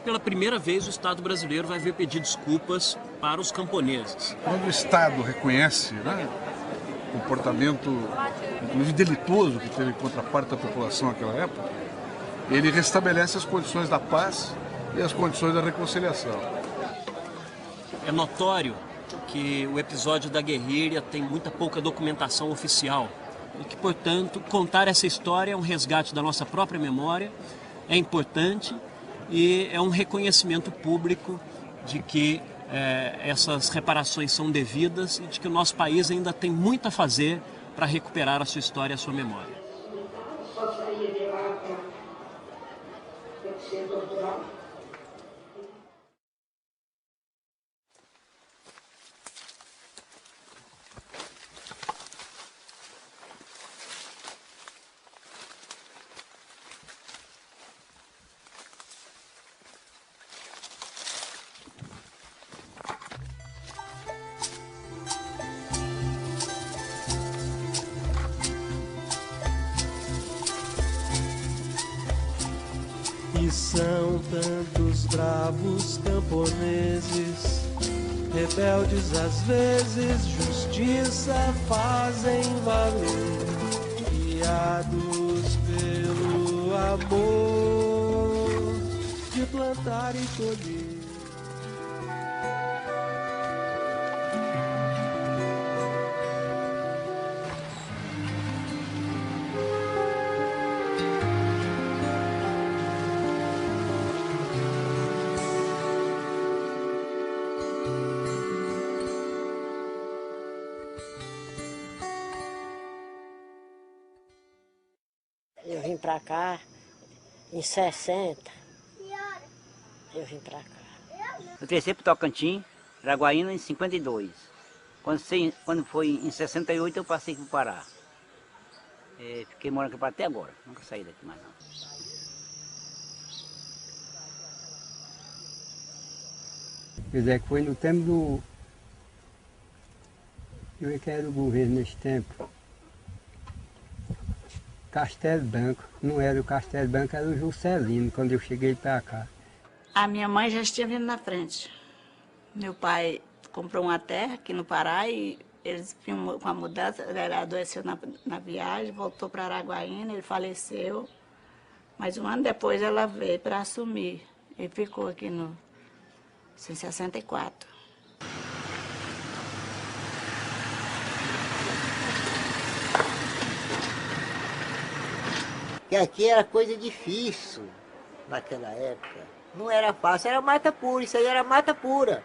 Pela primeira vez, o Estado brasileiro vai vir pedir desculpas para os camponeses. Quando o Estado reconhece, né, o comportamento, inclusive delitoso, que teve contra parte da população naquela época, ele restabelece as condições da paz e as condições da reconciliação. É notório que o episódio da guerrilha tem muita pouca documentação oficial e que, portanto, contar essa história é um resgate da nossa própria memória, é importante e é um reconhecimento público de que essas reparações são devidas e de que o nosso país ainda tem muito a fazer para recuperar a sua história e a sua memória. E são tantos bravos camponeses, rebeldes às vezes, justiça fazem valer, guiados pelo amor de plantar e colher. Eu vim pra cá em 60. Eu vim pra cá. Eu cresci pro Tocantins, Araguaína, em 52. Quando foi em 68 eu passei pro Pará. Fiquei morando aqui até agora, nunca saí daqui mais não. Quer dizer, que foi no tempo do... Eu que era o governo nesse tempo. Castelo Branco, não era o Castelo Branco, era o Juscelino, quando eu cheguei para cá. A minha mãe já tinha vindo na frente. Meu pai comprou uma terra aqui no Pará e eles vinham com a mudança, ele adoeceu na viagem, voltou para Araguaína, ele faleceu. Mas um ano depois ela veio para assumir e ficou aqui em 64. Que aqui era coisa difícil naquela época. Não era fácil, era mata pura, isso aí era mata pura.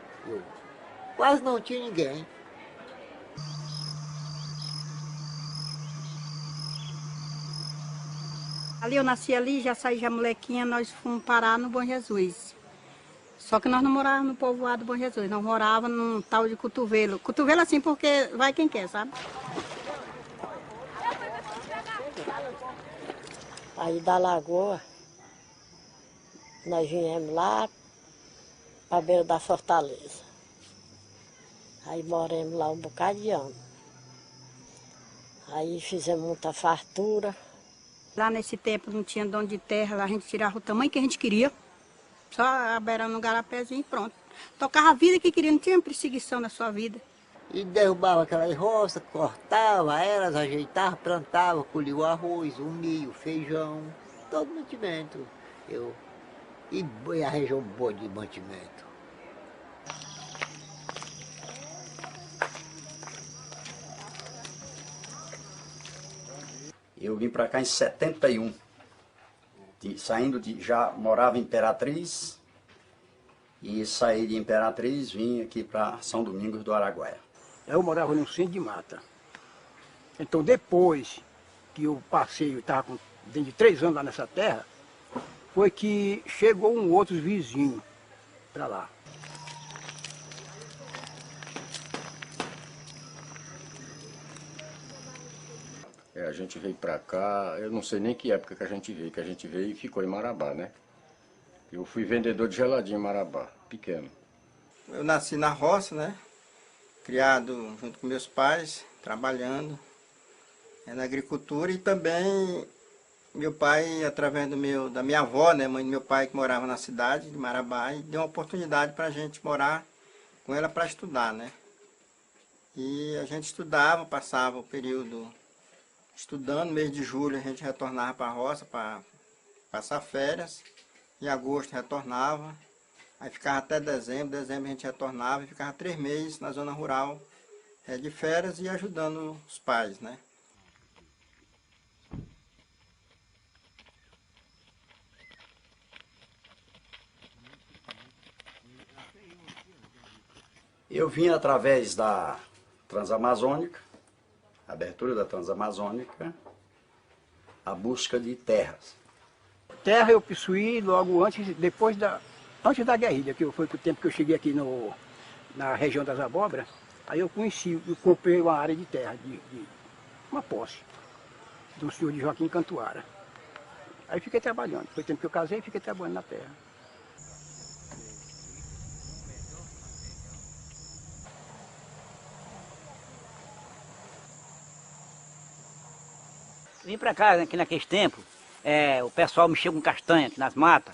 Quase não tinha ninguém. Ali eu nasci ali, já saí já molequinha, nós fomos parar no Bom Jesus. Só que nós não morávamos no povoado do Bom Jesus, nós morávamos num tal de Cotovelo. Cotovelo assim porque vai quem quer, sabe? Aí da lagoa, nós viemos lá para a beira da fortaleza. Aí moramos lá um bocado de ano. Aí fizemos muita fartura. Lá nesse tempo não tinha dono de terra, lá a gente tirava o tamanho que a gente queria. Só aberando um garapézinho e pronto. Tocava a vida que queria, não tinha perseguição na sua vida. E derrubava aquelas roças, cortava elas, ajeitava, plantava, colhia o arroz, o milho, o feijão, todo mantimento. E a região boa de mantimento. Eu vim para cá em 71, já morava em Imperatriz, e saí de Imperatriz, vim aqui para São Domingos do Araguaia. Eu morava num centro de mata. Então depois que eu passei, eu estava com dentro de 3 anos lá nessa terra, foi que chegou um outro vizinho para lá. A gente veio para cá, eu não sei nem que época que a gente veio e ficou em Marabá, né? Eu fui vendedor de geladinho em Marabá, pequeno. Eu nasci na roça, né? Criado junto com meus pais, trabalhando na agricultura e também meu pai, através da minha avó, né, mãe do meu pai, que morava na cidade de Marabá, e deu uma oportunidade para a gente morar com ela para estudar, né? E a gente estudava, passava o período estudando, mês de julho a gente retornava para a roça para passar férias, em agosto retornava, aí ficava até dezembro a gente retornava e ficava 3 meses na zona rural de férias e ajudando os pais, né? Eu vim através da Transamazônica, abertura da Transamazônica, a busca de terras. Terra eu possuí logo antes da guerrilha, que foi o tempo que eu cheguei aqui na região das Abóboras. Aí eu comprei uma área de terra, uma posse, do senhor de Joaquim Cantuara. Aí fiquei trabalhando. Foi o tempo que eu casei e fiquei trabalhando na terra. Vim pra cá, aqui naqueles tempos, o pessoal mexia com castanha aqui nas matas,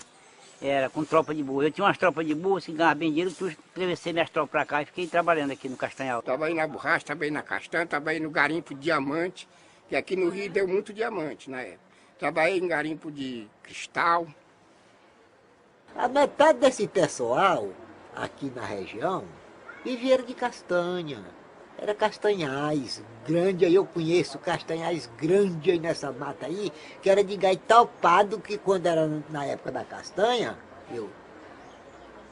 era com tropa de burro. Eu tinha umas tropas de burro, se ganhava bem dinheiro, eu levei minhas tropas pra cá e fiquei trabalhando aqui no Castanhal. Trabalhei na borracha, trabalhei na castanha, trabalhei no garimpo de diamante, que aqui no Rio deu muito diamante na época. Trabalhei em garimpo de cristal. A metade desse pessoal aqui na região vivia de castanha. Era castanhais grande, aí eu conheço castanhais grandes aí nessa mata aí, que era de gaitapado, que quando era na época da castanha,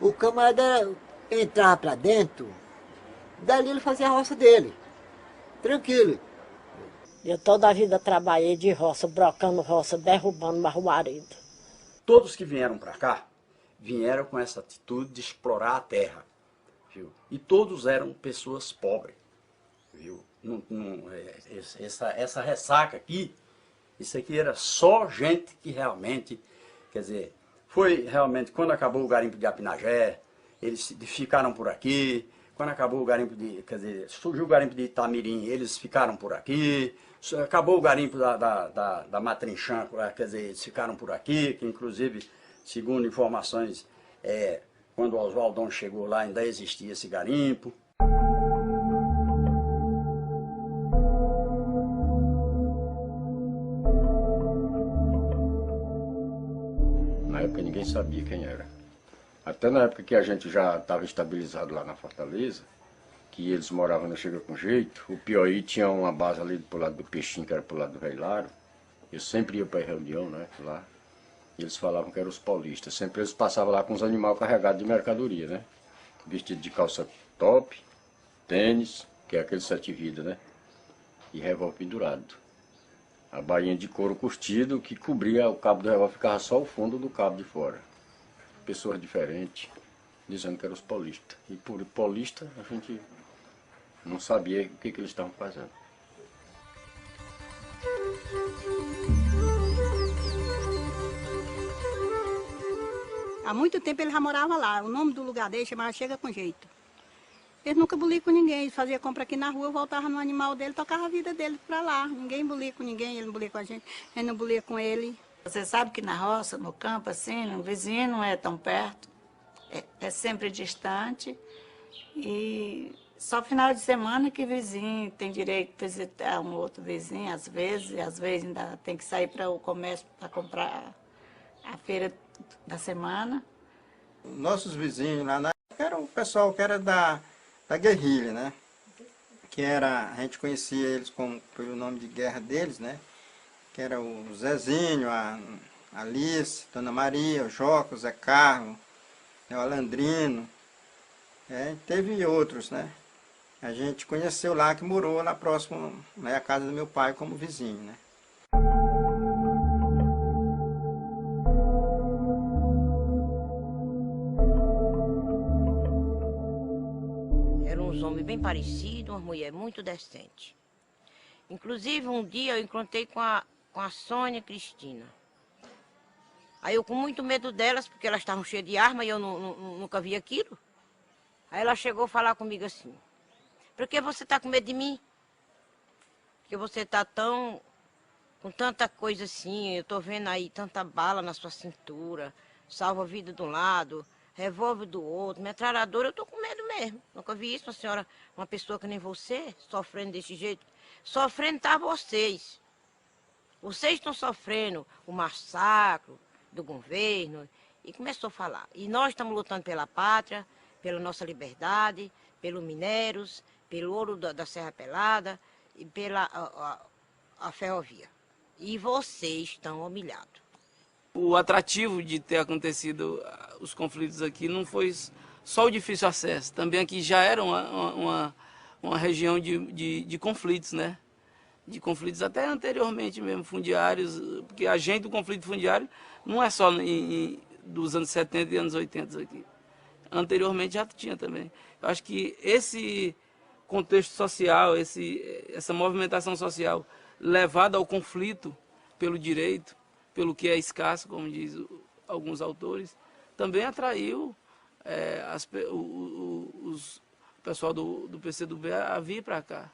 o camarada entrava para dentro, dali ele fazia a roça dele, tranquilo. Eu toda a vida trabalhei de roça, brocando roça, derrubando marruarido. Todos que vieram para cá, vieram com essa atitude de explorar a terra, viu? E todos eram pessoas pobres. Viu? Essa ressaca aqui, isso aqui era só gente que realmente, quer dizer, foi realmente quando acabou o garimpo de Apinagé, eles ficaram por aqui, quando acabou o garimpo quer dizer, surgiu o garimpo de Itamirim, eles ficaram por aqui, acabou o garimpo da Matrinchã, quer dizer, eles ficaram por aqui, que inclusive, segundo informações, quando o Oswaldão chegou lá ainda existia esse garimpo. Na época ninguém sabia quem era. Até na época que a gente já estava estabilizado lá na Fortaleza, que eles moravam no Chega com Jeito, o Piauí tinha uma base ali pro lado do Peixinho, que era pro lado do Velho Laro. Eu sempre ia para reunião, né, lá. E eles falavam que eram os paulistas. Sempre eles passavam lá com os animais carregados de mercadoria, né. Vestido de calça top, tênis, que é aquele 7 vidas, né, e revólver pendurado. A bainha de couro curtido que cobria o cabo do revólver, ficava só o fundo do cabo de fora. Pessoas diferentes, dizendo que eram os paulistas. E por paulista a gente não sabia o que eles estavam fazendo. Há muito tempo ele já morava lá. O nome do lugar dele chamava Chega com Jeito. Ele nunca bulia com ninguém, ele fazia compra aqui na rua, voltava no animal dele, tocava a vida dele pra lá. Ninguém bulia com ninguém, ele não bulia com a gente não bulia com ele. Você sabe que na roça, no campo, assim, o vizinho não é tão perto, é sempre distante. E só final de semana que vizinho tem direito de visitar um outro vizinho, às vezes ainda tem que sair para o comércio para comprar a feira da semana. Nossos vizinhos lá na época era o pessoal que era da guerrilha, né? Que era, a gente conhecia eles pelo nome de guerra deles, né? Que era o Zezinho, a Alice, Dona Maria, o Joca, o Zé Carlos, o Alandrino. Teve outros, né? A gente conheceu lá, que morou lá próximo, né, à casa do meu pai como vizinho, né? Eram uns homens bem parecidos, uma mulher muito decente. Inclusive, um dia eu encontrei com a Sônia Cristina. Aí eu com muito medo delas, porque elas estavam cheias de arma e eu nunca vi aquilo. Aí ela chegou a falar comigo assim: por que você está com medo de mim? Porque você está tão com tanta coisa assim, eu tô vendo aí tanta bala na sua cintura, salva-vida de um lado, revólver do outro, metralhadora, eu tô com medo mesmo. Nunca vi isso, uma senhora, uma pessoa que nem você, sofrendo desse jeito. Sofrendo tá vocês. Vocês estão sofrendo o massacre do governo. E começou a falar. E nós estamos lutando pela pátria, pela nossa liberdade, pelos minérios, pelo ouro da Serra Pelada e pela a ferrovia. E vocês estão humilhados. O atrativo de ter acontecido os conflitos aqui não foi só o difícil acesso. Também aqui já era uma região de conflitos, né? De conflitos até anteriormente mesmo, fundiários, porque a gente do conflito fundiário não é só dos anos 70 e anos 80 aqui. Anteriormente já tinha também. Eu acho que esse contexto social, essa movimentação social levada ao conflito pelo direito, pelo que é escasso, como diz alguns autores, também atraiu o pessoal do PCdoB a vir para cá.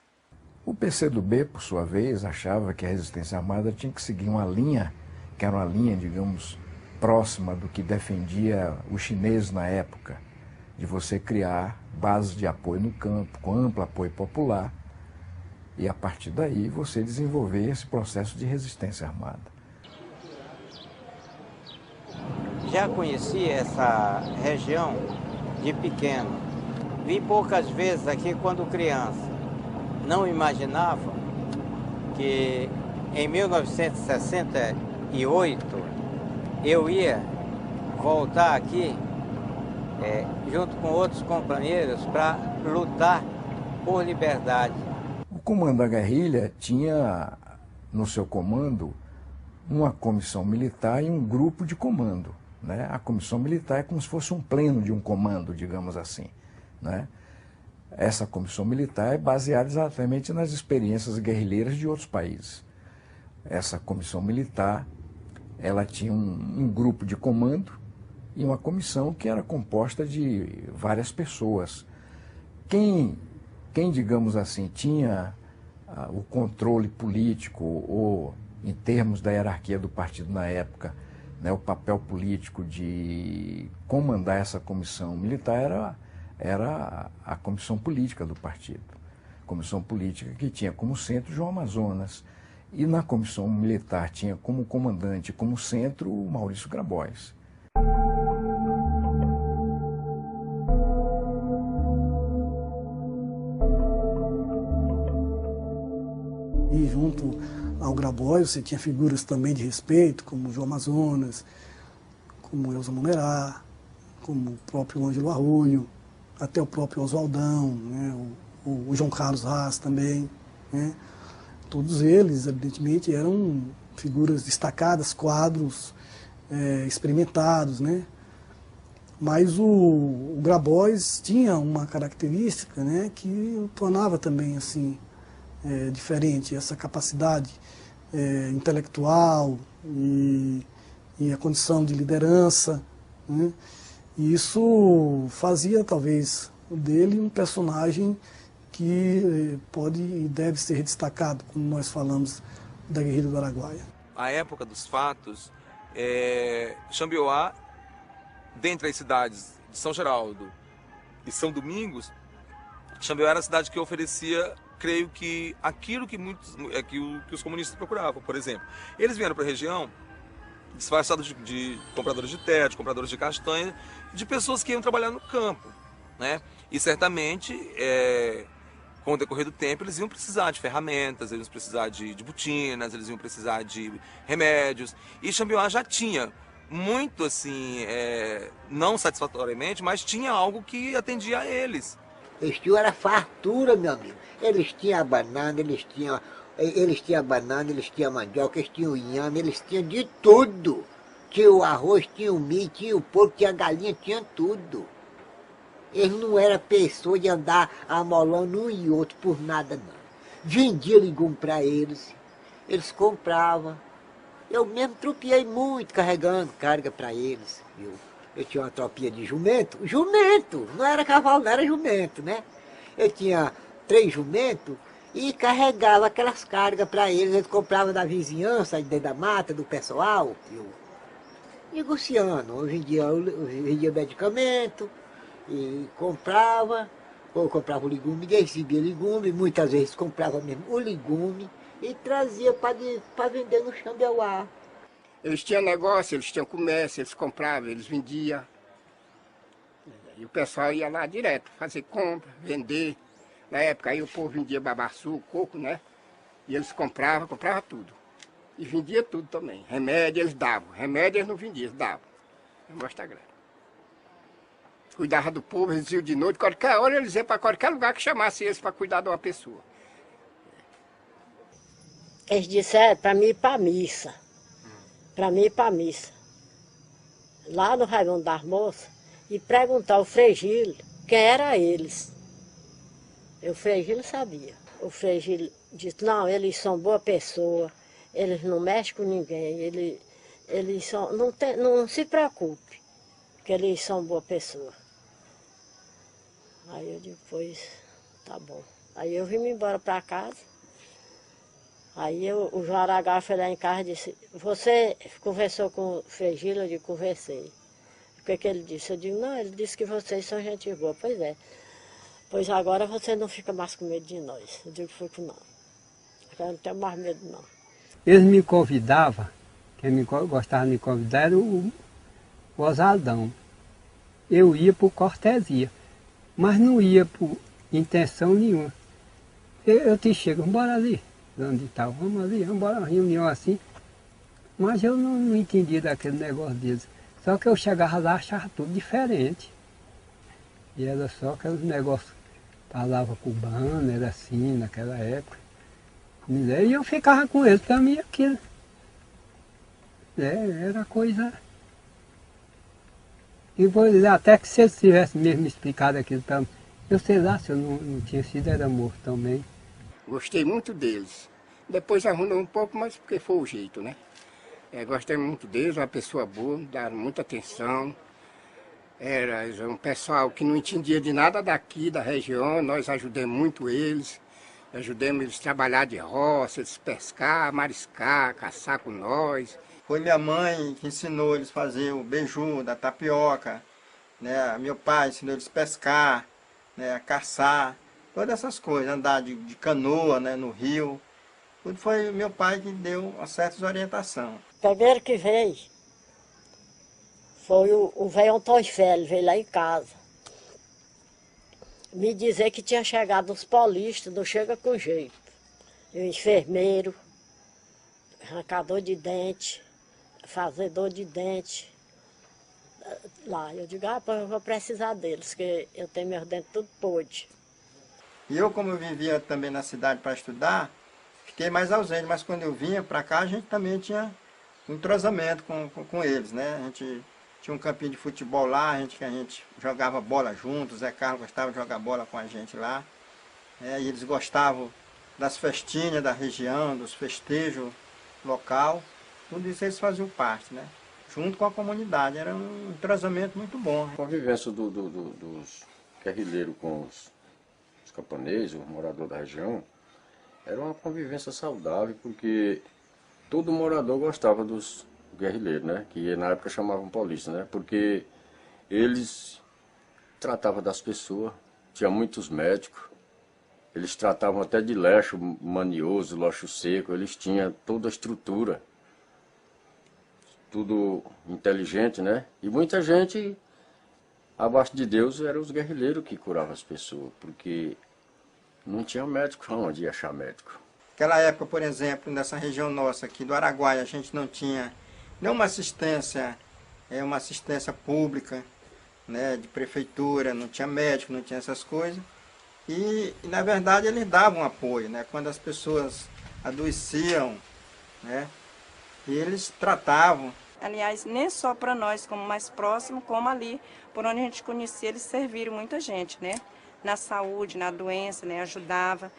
O PCdoB, por sua vez, achava que a resistência armada tinha que seguir uma linha, que era uma linha, digamos, próxima do que defendia os chineses na época, de você criar bases de apoio no campo, com amplo apoio popular, e a partir daí você desenvolver esse processo de resistência armada. Já conheci essa região de pequeno. Vim poucas vezes aqui quando criança. Não imaginava que em 1968 eu ia voltar aqui junto com outros companheiros para lutar por liberdade. O comando da guerrilha tinha no seu comando uma comissão militar e um grupo de comando, né? A comissão militar é como se fosse um pleno de um comando, digamos assim, né? Essa comissão militar é baseada exatamente nas experiências guerrilheiras de outros países. Essa comissão militar, ela tinha um grupo de comando e uma comissão que era composta de várias pessoas. Quem digamos assim, tinha o controle político ou, em termos da hierarquia do partido na época, né, o papel político de comandar essa comissão militar era a comissão política do partido. Comissão política que tinha como centro João Amazonas. E na comissão militar tinha como comandante, como centro, o Maurício Grabois. E junto ao Grabois você tinha figuras também de respeito, como João Amazonas, como Elza Monerá, como o próprio Ângelo Arroio, até o próprio Oswaldão, né, o João Carlos Haas também, né. Todos eles, evidentemente, eram figuras destacadas, quadros experimentados, né. Mas o Grabois tinha uma característica, né, que o tornava também assim, diferente, essa capacidade intelectual e a condição de liderança, né? E isso fazia talvez dele um personagem que pode e deve ser destacado quando nós falamos da guerrilha do Araguaia. A época dos fatos, Xambioá, dentre as cidades de São Geraldo e São Domingos, Xambioá era a cidade que oferecia, creio que, aquilo que os comunistas procuravam. Por exemplo, eles vieram para a região disfarçados de compradores de terra, de compradores de castanha, de pessoas que iam trabalhar no campo, né? E certamente, com o decorrer do tempo, eles iam precisar de ferramentas, eles iam precisar de botinas, eles iam precisar de remédios. E Xambioá já tinha muito, assim, não satisfatoriamente, mas tinha algo que atendia a eles. Eles tinham era fartura, meu amigo. Eles tinham a banana, eles tinham mandioca, eles tinham o inhame, eles tinham de tudo. Tinha o arroz, tinha o milho, tinha o porco, tinha a galinha, tinha tudo. Eles não eram pessoas de andar amolando um e outro por nada, não. Vendia legume para eles, eles compravam. Eu mesmo tropiei muito carregando carga para eles, viu? Eu tinha uma tropinha de jumento, não era cavalo, não era jumento, né? Eu tinha 3 jumentos e carregava aquelas cargas para eles compravam da vizinhança, dentro da mata, do pessoal, negociando. Hoje em dia eu vendia medicamento, e comprava, ou comprava o legume, recebia legume, muitas vezes comprava mesmo o legume e trazia para vender no Xambeuá. Eles tinham negócio, eles tinham comércio, eles compravam, eles vendiam. E o pessoal ia lá direto, fazer compra, vender. Na época aí o povo vendia babaçu, coco, né? E eles compravam tudo. E vendia tudo também. Remédio eles davam, remédio eles não vendiam, eles davam. Não mostra grande. Cuidava do povo, eles iam de noite, qualquer hora eles iam para qualquer lugar que chamasse eles para cuidar de uma pessoa. Eles disseram para mim ir para a missa. Para mim ir para a missa. Lá no Raimundo das Moças, e perguntar ao Frei Gílio quem era eles. O Frei Gílio sabia. O Frei Gílio disse, não, eles são boa pessoa, eles não mexem com ninguém, eles são, não se preocupe, que eles são boa pessoa. Aí eu digo, pois, tá bom. Aí eu vim embora para casa. Aí o João Aragão foi lá em casa e disse, você conversou com o Frei Gílio? Eu digo, conversei. O que ele disse? Eu digo, não, ele disse que vocês são gente boa. Pois é. Pois agora você não fica mais com medo de nós. Eu digo, fico não. Eu não tenho mais medo não. Eles me convidavam, quem gostava de me convidar era o Osaldão. Eu ia por cortesia, mas não ia por intenção nenhuma. Eu te chego, vamos embora ali, onde estava, vamos ali, vamos embora, uma reunião assim. Mas eu não entendia daquele negócio deles. Só que eu chegava lá e achava tudo diferente. E era só aqueles negócios, palavra cubana, era assim naquela época. E eu ficava com eles, para mim aquilo. Era coisa. E vou dizer, até que se eles tivessem mesmo explicado aquilo para mim, eu sei lá se eu não tinha sido, era morto também. Gostei muito deles. Depois arrumou um pouco, mas porque foi o jeito, né? Gostei muito deles, uma pessoa boa, deram muita atenção. Era um pessoal que não entendia de nada daqui, da região, nós ajudamos muito eles. Ajudamos eles a trabalhar de roça, eles pescar, mariscar, caçar com nós. Foi minha mãe que ensinou eles a fazer o beiju, da tapioca, né? Meu pai ensinou eles a pescar, né? A caçar, todas essas coisas, andar de canoa, né? No rio. Tudo foi meu pai que deu uma certa orientação. O primeiro que veio foi o velho Antônio Félix, veio lá em casa. Me dizer que tinha chegado uns polistas, não chega com jeito. E o enfermeiro, arrancador de dente, fazedor de dente. Lá, eu digo, pois eu vou precisar deles, que eu tenho meus dentes tudo podre. E eu, como eu vivia também na cidade para estudar, fiquei mais ausente, mas quando eu vinha para cá, a gente também tinha um entrosamento com eles, né? A gente tinha um campinho de futebol lá, que a gente jogava bola juntos, o Zé Carlos gostava de jogar bola com a gente lá. E eles gostavam das festinhas da região, dos festejos local, tudo isso eles faziam parte, né? Junto com a comunidade, era um entrosamento muito bom. A convivência dos guerrilheiros com os camponeses, os moradores da região, era uma convivência saudável, porque todo morador gostava dos guerrilheiros, né? Que na época chamavam polícia, né? Porque eles tratavam das pessoas, tinha muitos médicos, eles tratavam até de leixo manioso, leixo seco, eles tinham toda a estrutura, tudo inteligente, né? E muita gente, abaixo de Deus, eram os guerrilheiros que curavam as pessoas, porque não tinha médico, onde ia achar médico. Naquela época, por exemplo, nessa região nossa aqui do Araguaia, a gente não tinha nenhuma assistência, uma assistência pública, né, de prefeitura, não tinha médico, não tinha essas coisas. E na verdade eles davam apoio, né, quando as pessoas adoeciam, né, e eles tratavam. Aliás, nem só para nós como mais próximo, como ali, por onde a gente conhecia, eles serviram muita gente, né, na saúde, na doença, né, ajudava.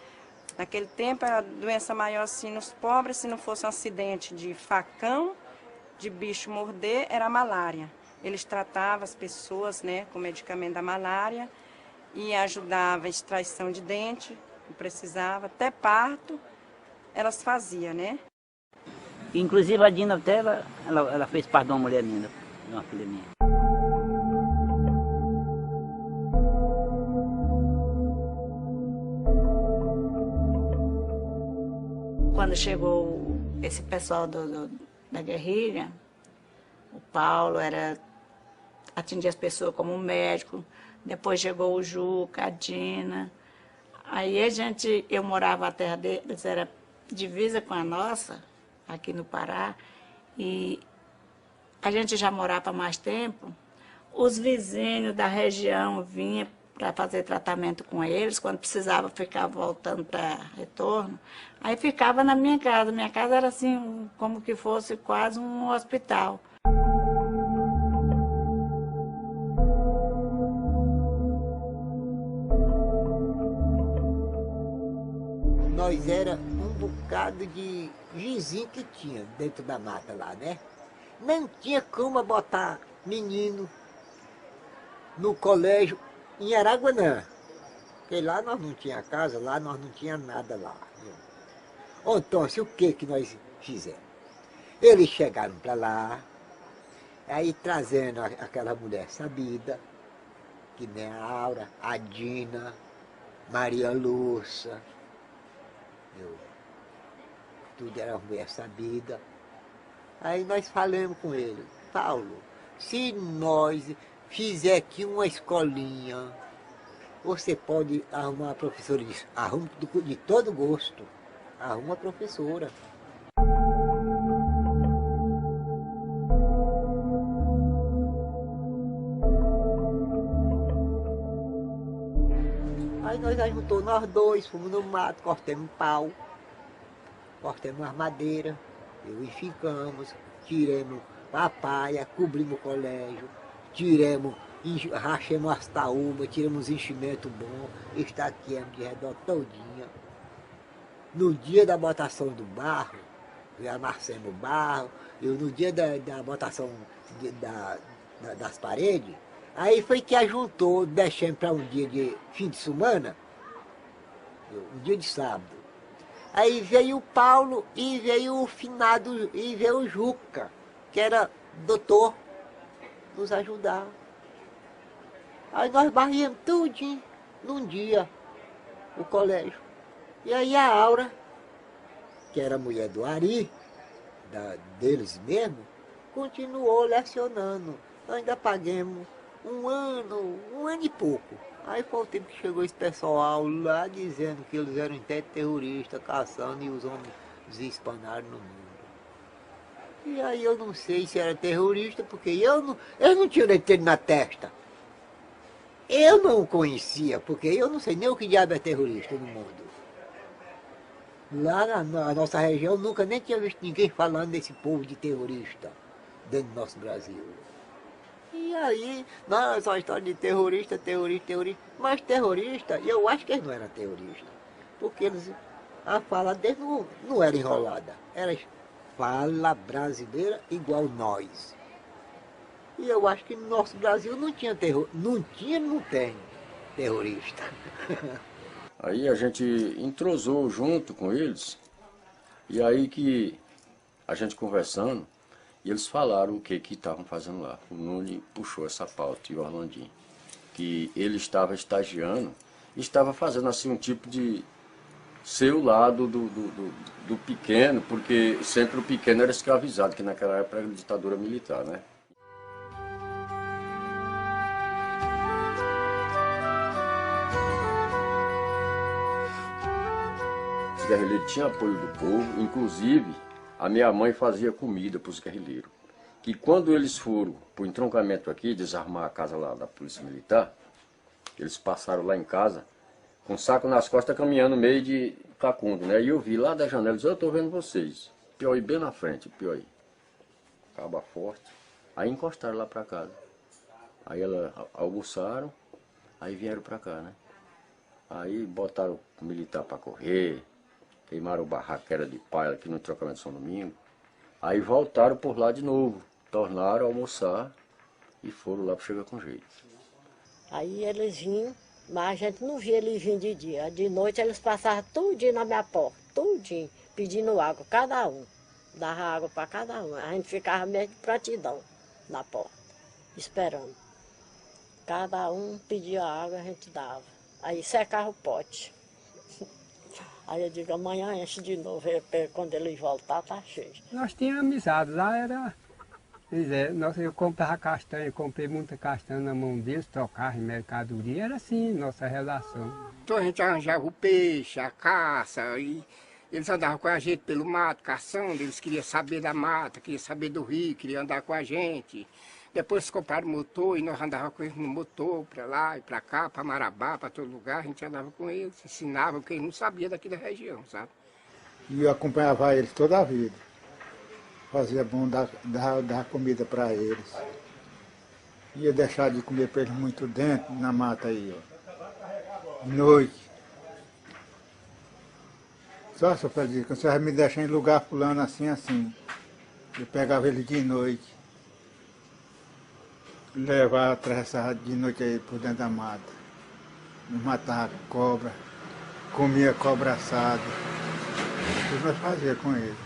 Naquele tempo a doença maior assim nos pobres, se não fosse um acidente de facão, de bicho morder, era a malária. Eles tratavam as pessoas, né, com medicamento da malária e ajudavam a extraição de dente, Não precisava, até parto elas faziam, né? Inclusive a Dina até ela fez parte de uma mulher minha, de uma filha minha. Quando chegou esse pessoal da guerrilha, o Paulo atendia as pessoas como médico, depois chegou o Juca, a Dina. Aí eu morava, a terra deles era divisa com a nossa, aqui no Pará, e a gente já morava há mais tempo. Os vizinhos da região vinham para fazer tratamento com eles, quando precisava ficar voltando para retorno, aí ficava na minha casa. Minha casa era assim, como que fosse quase um hospital. Nós era um bocado de vizinho que tinha dentro da mata lá, né? Não tinha como botar menino no colégio em Araguanã. Porque lá nós não tinha casa, lá nós não tinha nada lá. Então, o que nós fizemos? Eles chegaram para lá, aí trazendo aquela mulher sabida, que nem a Aura, a Dina, Maria Lúcia, tudo era mulher sabida. Aí nós falamos com ele, Paulo, se nós fizer aqui uma escolinha, você pode arrumar uma professora disso. Arruma de todo gosto. Arruma uma professora. Aí nós juntou nós dois, fomos no mato, cortamos pau, cortamos as madeiras, ficamos, tiramos a palha, cobrimos o colégio, rachamos as taúbas, tiramos enchimento bom, estaqueamos de redor todinha. No dia da botação do barro, amassamos o barro, no dia da botação das paredes, aí foi que ajuntou, deixando para um dia de fim de semana, um dia de sábado. Aí veio o Paulo e veio o finado, e veio o Juca, que era doutor, nos ajudar. Aí nós barríamos tudinho num dia, o colégio. E aí a Aura, que era mulher do Ari, deles mesmo, continuou lecionando. Nós ainda pagamos um ano e pouco. Aí foi o tempo que chegou esse pessoal lá dizendo que eles eram até terroristas, caçando e os homens se espalharam no mundo. E aí eu não sei se era terrorista, porque eu não tinha letreiro na testa. Eu não conhecia, porque eu não sei nem o que diabo é terrorista no mundo. Lá na nossa região nunca nem tinha visto ninguém falando desse povo de terrorista dentro do nosso Brasil. E aí, essa história de terrorista, mas terrorista, eu acho que eles não eram terroristas, porque a fala deles não era enrolada, era fala brasileira igual nós. E eu acho que no nosso Brasil não tinha não tem terrorista. Aí a gente entrosou junto com eles, e aí que a gente conversando, e eles falaram o que estavam fazendo lá. O Nunes puxou essa pauta, e o Orlandinho, que ele estava estagiando, estava fazendo assim um tipo de ser o lado do pequeno, porque sempre o pequeno era escravizado, que naquela época era ditadura militar, né? Os guerrilheiros tinham apoio do povo, inclusive a minha mãe fazia comida para os guerrilheiros. Que quando eles foram para o entroncamento aqui, desarmar a casa lá da polícia militar, eles passaram lá em casa, com um saco nas costas, caminhando no meio de Cacundo, né? E eu vi lá da janela, eu estou vendo vocês. Piauí bem na frente, Piauí. Caba forte. Aí encostaram lá para casa. Aí elas almoçaram, aí vieram para cá, né? Aí botaram o militar para correr, queimaram o barraco que era de palha aqui no entroncamento de São Domingo. Aí voltaram por lá de novo, tornaram a almoçar e foram lá para chegar com jeito. Aí eles vinham Mas a gente não via ele vir de dia. De noite eles passavam tudinho na minha porta, tudinho, pedindo água, cada um. Dava água para cada um. A gente ficava meio de prontidão na porta, esperando. Cada um pedia água, a gente dava. Aí secava o pote. Aí eu digo, amanhã enche de novo, quando ele voltar, tá cheio. Nós tínhamos amizade, lá era... eu comprava castanha, comprei muita castanha na mão deles, trocava em mercadoria, era assim, nossa relação. Então a gente arranjava o peixe, a caça, e eles andavam com a gente pelo mato, caçando, eles queriam saber da mata, queriam saber do rio, queriam andar com a gente. Depois compraram motor e nós andávamos com eles no motor, para lá e para cá, para Marabá, para todo lugar, a gente andava com eles, ensinava, porque eles não sabiam daqui da região, sabe? E eu acompanhava eles toda a vida. Fazia bom dar comida para eles. Ia deixar de comer para eles muito dentro, na mata aí, ó. De noite. Só se eu fazia, que você vai me deixar em lugar fulano assim, assim. Eu pegava ele de noite. Levava, atravessava de noite aí por dentro da mata. Matava cobra, comia cobra assada. Tudo nós fazia com ele.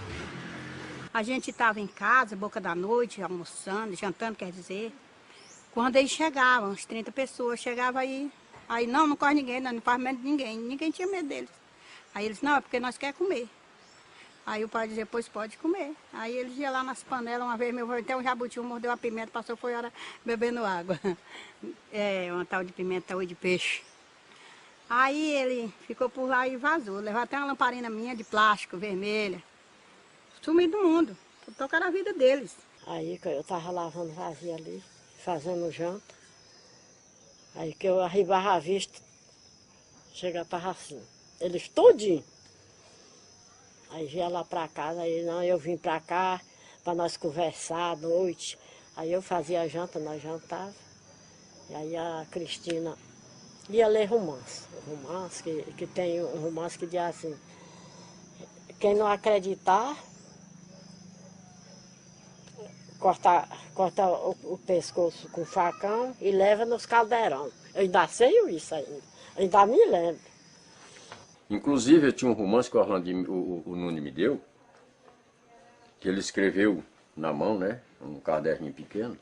A gente estava em casa, boca da noite, almoçando, jantando, quer dizer. Quando eles chegavam, uns 30 pessoas, chegavam aí. Aí não corre ninguém, não faz medo de ninguém. Ninguém tinha medo deles. Aí eles, não, é porque nós queremos comer. Aí o pai dizia, pois pode comer. Aí eles iam lá nas panelas, uma vez meu avô, até um jabuti, mordeu uma pimenta, passou, foi hora bebendo água. É, uma tal de pimenta ou de peixe. Aí ele ficou por lá e vazou. Levou até uma lamparina minha de plástico, vermelha. Sumiu do mundo. Tocaram a vida deles. Aí que eu estava lavando vasilha ali, fazendo janta. Aí que eu arribava a vista, chegava para assim. Eles tudinho. Aí vinha lá para casa, aí não, eu vim para cá para nós conversar à noite. Aí eu fazia a janta, nós jantávamos. E aí a Cristina ia ler romance. Romance, que tem um romance que diz assim, quem não acreditar, corta o pescoço com facão e leva nos caldeirão. Eu ainda sei isso ainda me lembro. Inclusive, eu tinha um romance que o Nunes me deu, que ele escreveu na mão, né, um caderninho pequeno.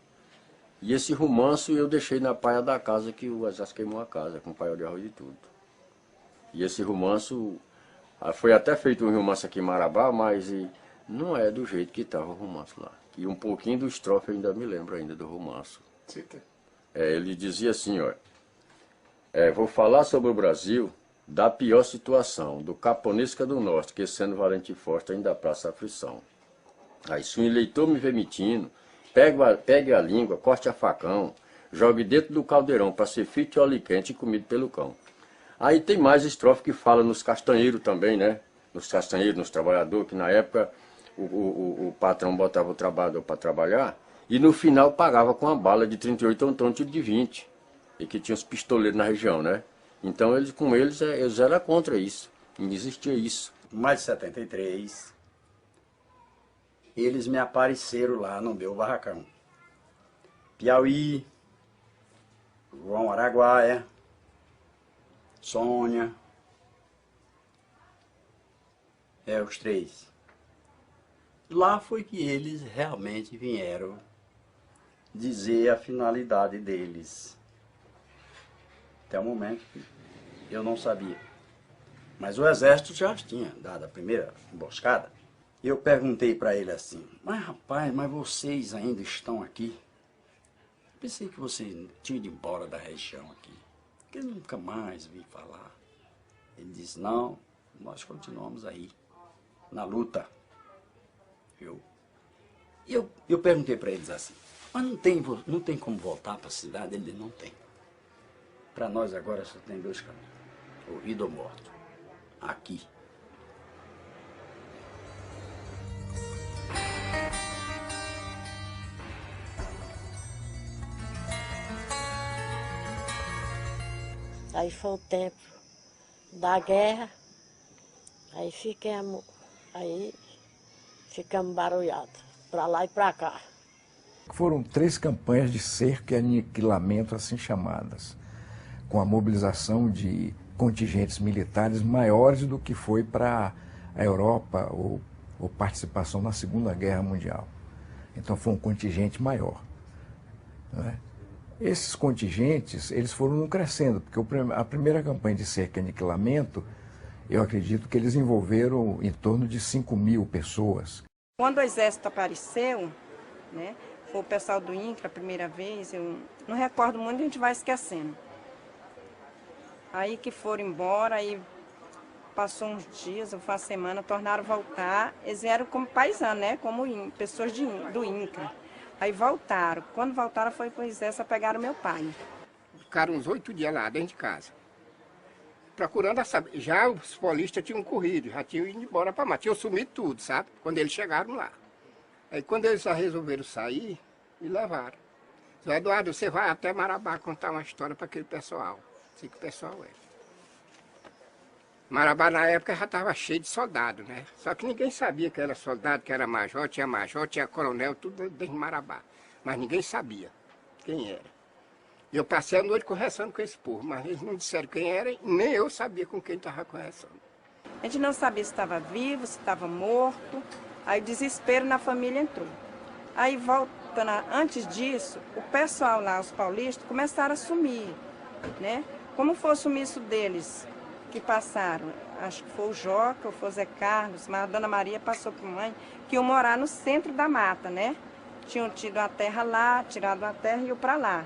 E esse romance eu deixei na paia da casa, que o exército queimou a casa, com paiol de arroz e tudo. E esse romance, foi até feito um romance aqui em Marabá, mas não é do jeito que estava o romance lá. E um pouquinho do estrofe eu ainda me lembro ainda do romance. Ele dizia assim, ó, vou falar sobre o Brasil da pior situação, do Caponesca do Norte, que sendo valente e forte ainda passa aflição. Aí se um eleitor me vê mentindo, pegue a língua, corte a facão, jogue dentro do caldeirão para ser frito e óleo quente e comido pelo cão. Aí tem mais estrofe que fala nos castanheiros também, né? Nos castanheiros, nos trabalhadores, que na época o patrão botava o trabalhador para trabalhar e no final pagava com uma bala de 38 ou então tiro de 20. E que tinha os pistoleiros na região, né? Então eles eram contra isso, não existia isso. Em maio de 73, eles me apareceram lá no meu barracão. Piauí, João Araguaia, Sônia, os três. Lá foi que eles realmente vieram dizer a finalidade deles. Até o momento eu não sabia. Mas o exército já tinha dado a primeira emboscada. Eu perguntei para ele assim, mas rapaz, mas vocês ainda estão aqui? Pensei que você tinha ido embora da região aqui. Que eu nunca mais vi falar. Ele disse, não, nós continuamos aí, na luta. Eu perguntei para eles assim, mas não tem como voltar para a cidade? Ele disse, não tem. Para nós agora só tem dois caminhos, ou vida ou morto, aqui. Aí foi o tempo da guerra, aí ficamos barulhados, para lá e para cá. Foram 3 campanhas de cerco e aniquilamento assim chamadas. com a mobilização de contingentes militares maiores do que foi para a Europa ou participação na Segunda Guerra Mundial. Então foi um contingente maior, né? Esses contingentes, eles foram crescendo, porque a primeira campanha de cerca e aniquilamento, eu acredito que eles envolveram em torno de 5.000 pessoas. Quando o exército apareceu, né, foi o pessoal do INCRA a primeira vez, eu não recordo muito, a gente vai esquecendo. Aí que foram embora, aí passou uns dias, uma semana, tornaram voltar, eles vieram como paisanos, né, como pessoas do INCRA. Aí voltaram. Quando voltaram foi para o exército, pegaram meu pai. Ficaram uns 8 dias lá dentro de casa, procurando saber. Já os paulistas tinham corrido, já tinham ido embora para lá, tinham sumido tudo, sabe? Quando eles chegaram lá. Aí quando eles já resolveram sair, me levaram. Seu Eduardo, você vai até Marabá contar uma história para aquele pessoal. Sei que o pessoal é. Marabá na época já estava cheio de soldado, né? Só que ninguém sabia que era soldado, que era major, tinha coronel, tudo dentro de Marabá. Mas ninguém sabia quem era. Eu passei a noite conversando com esse povo, mas eles não disseram quem era, e nem eu sabia com quem estava conversando. A gente não sabia se estava vivo, se estava morto. Aí desespero na família entrou. Aí voltando, antes disso, o pessoal lá, os paulistas, começaram a sumir, né? Como foi o sumiço deles? Que passaram, acho que foi o Joca, ou foi o Zé Carlos, mas a Dona Maria passou para a mãe, que iam morar no centro da mata, né? Tinham tido a terra lá, tirado a terra e iam para lá.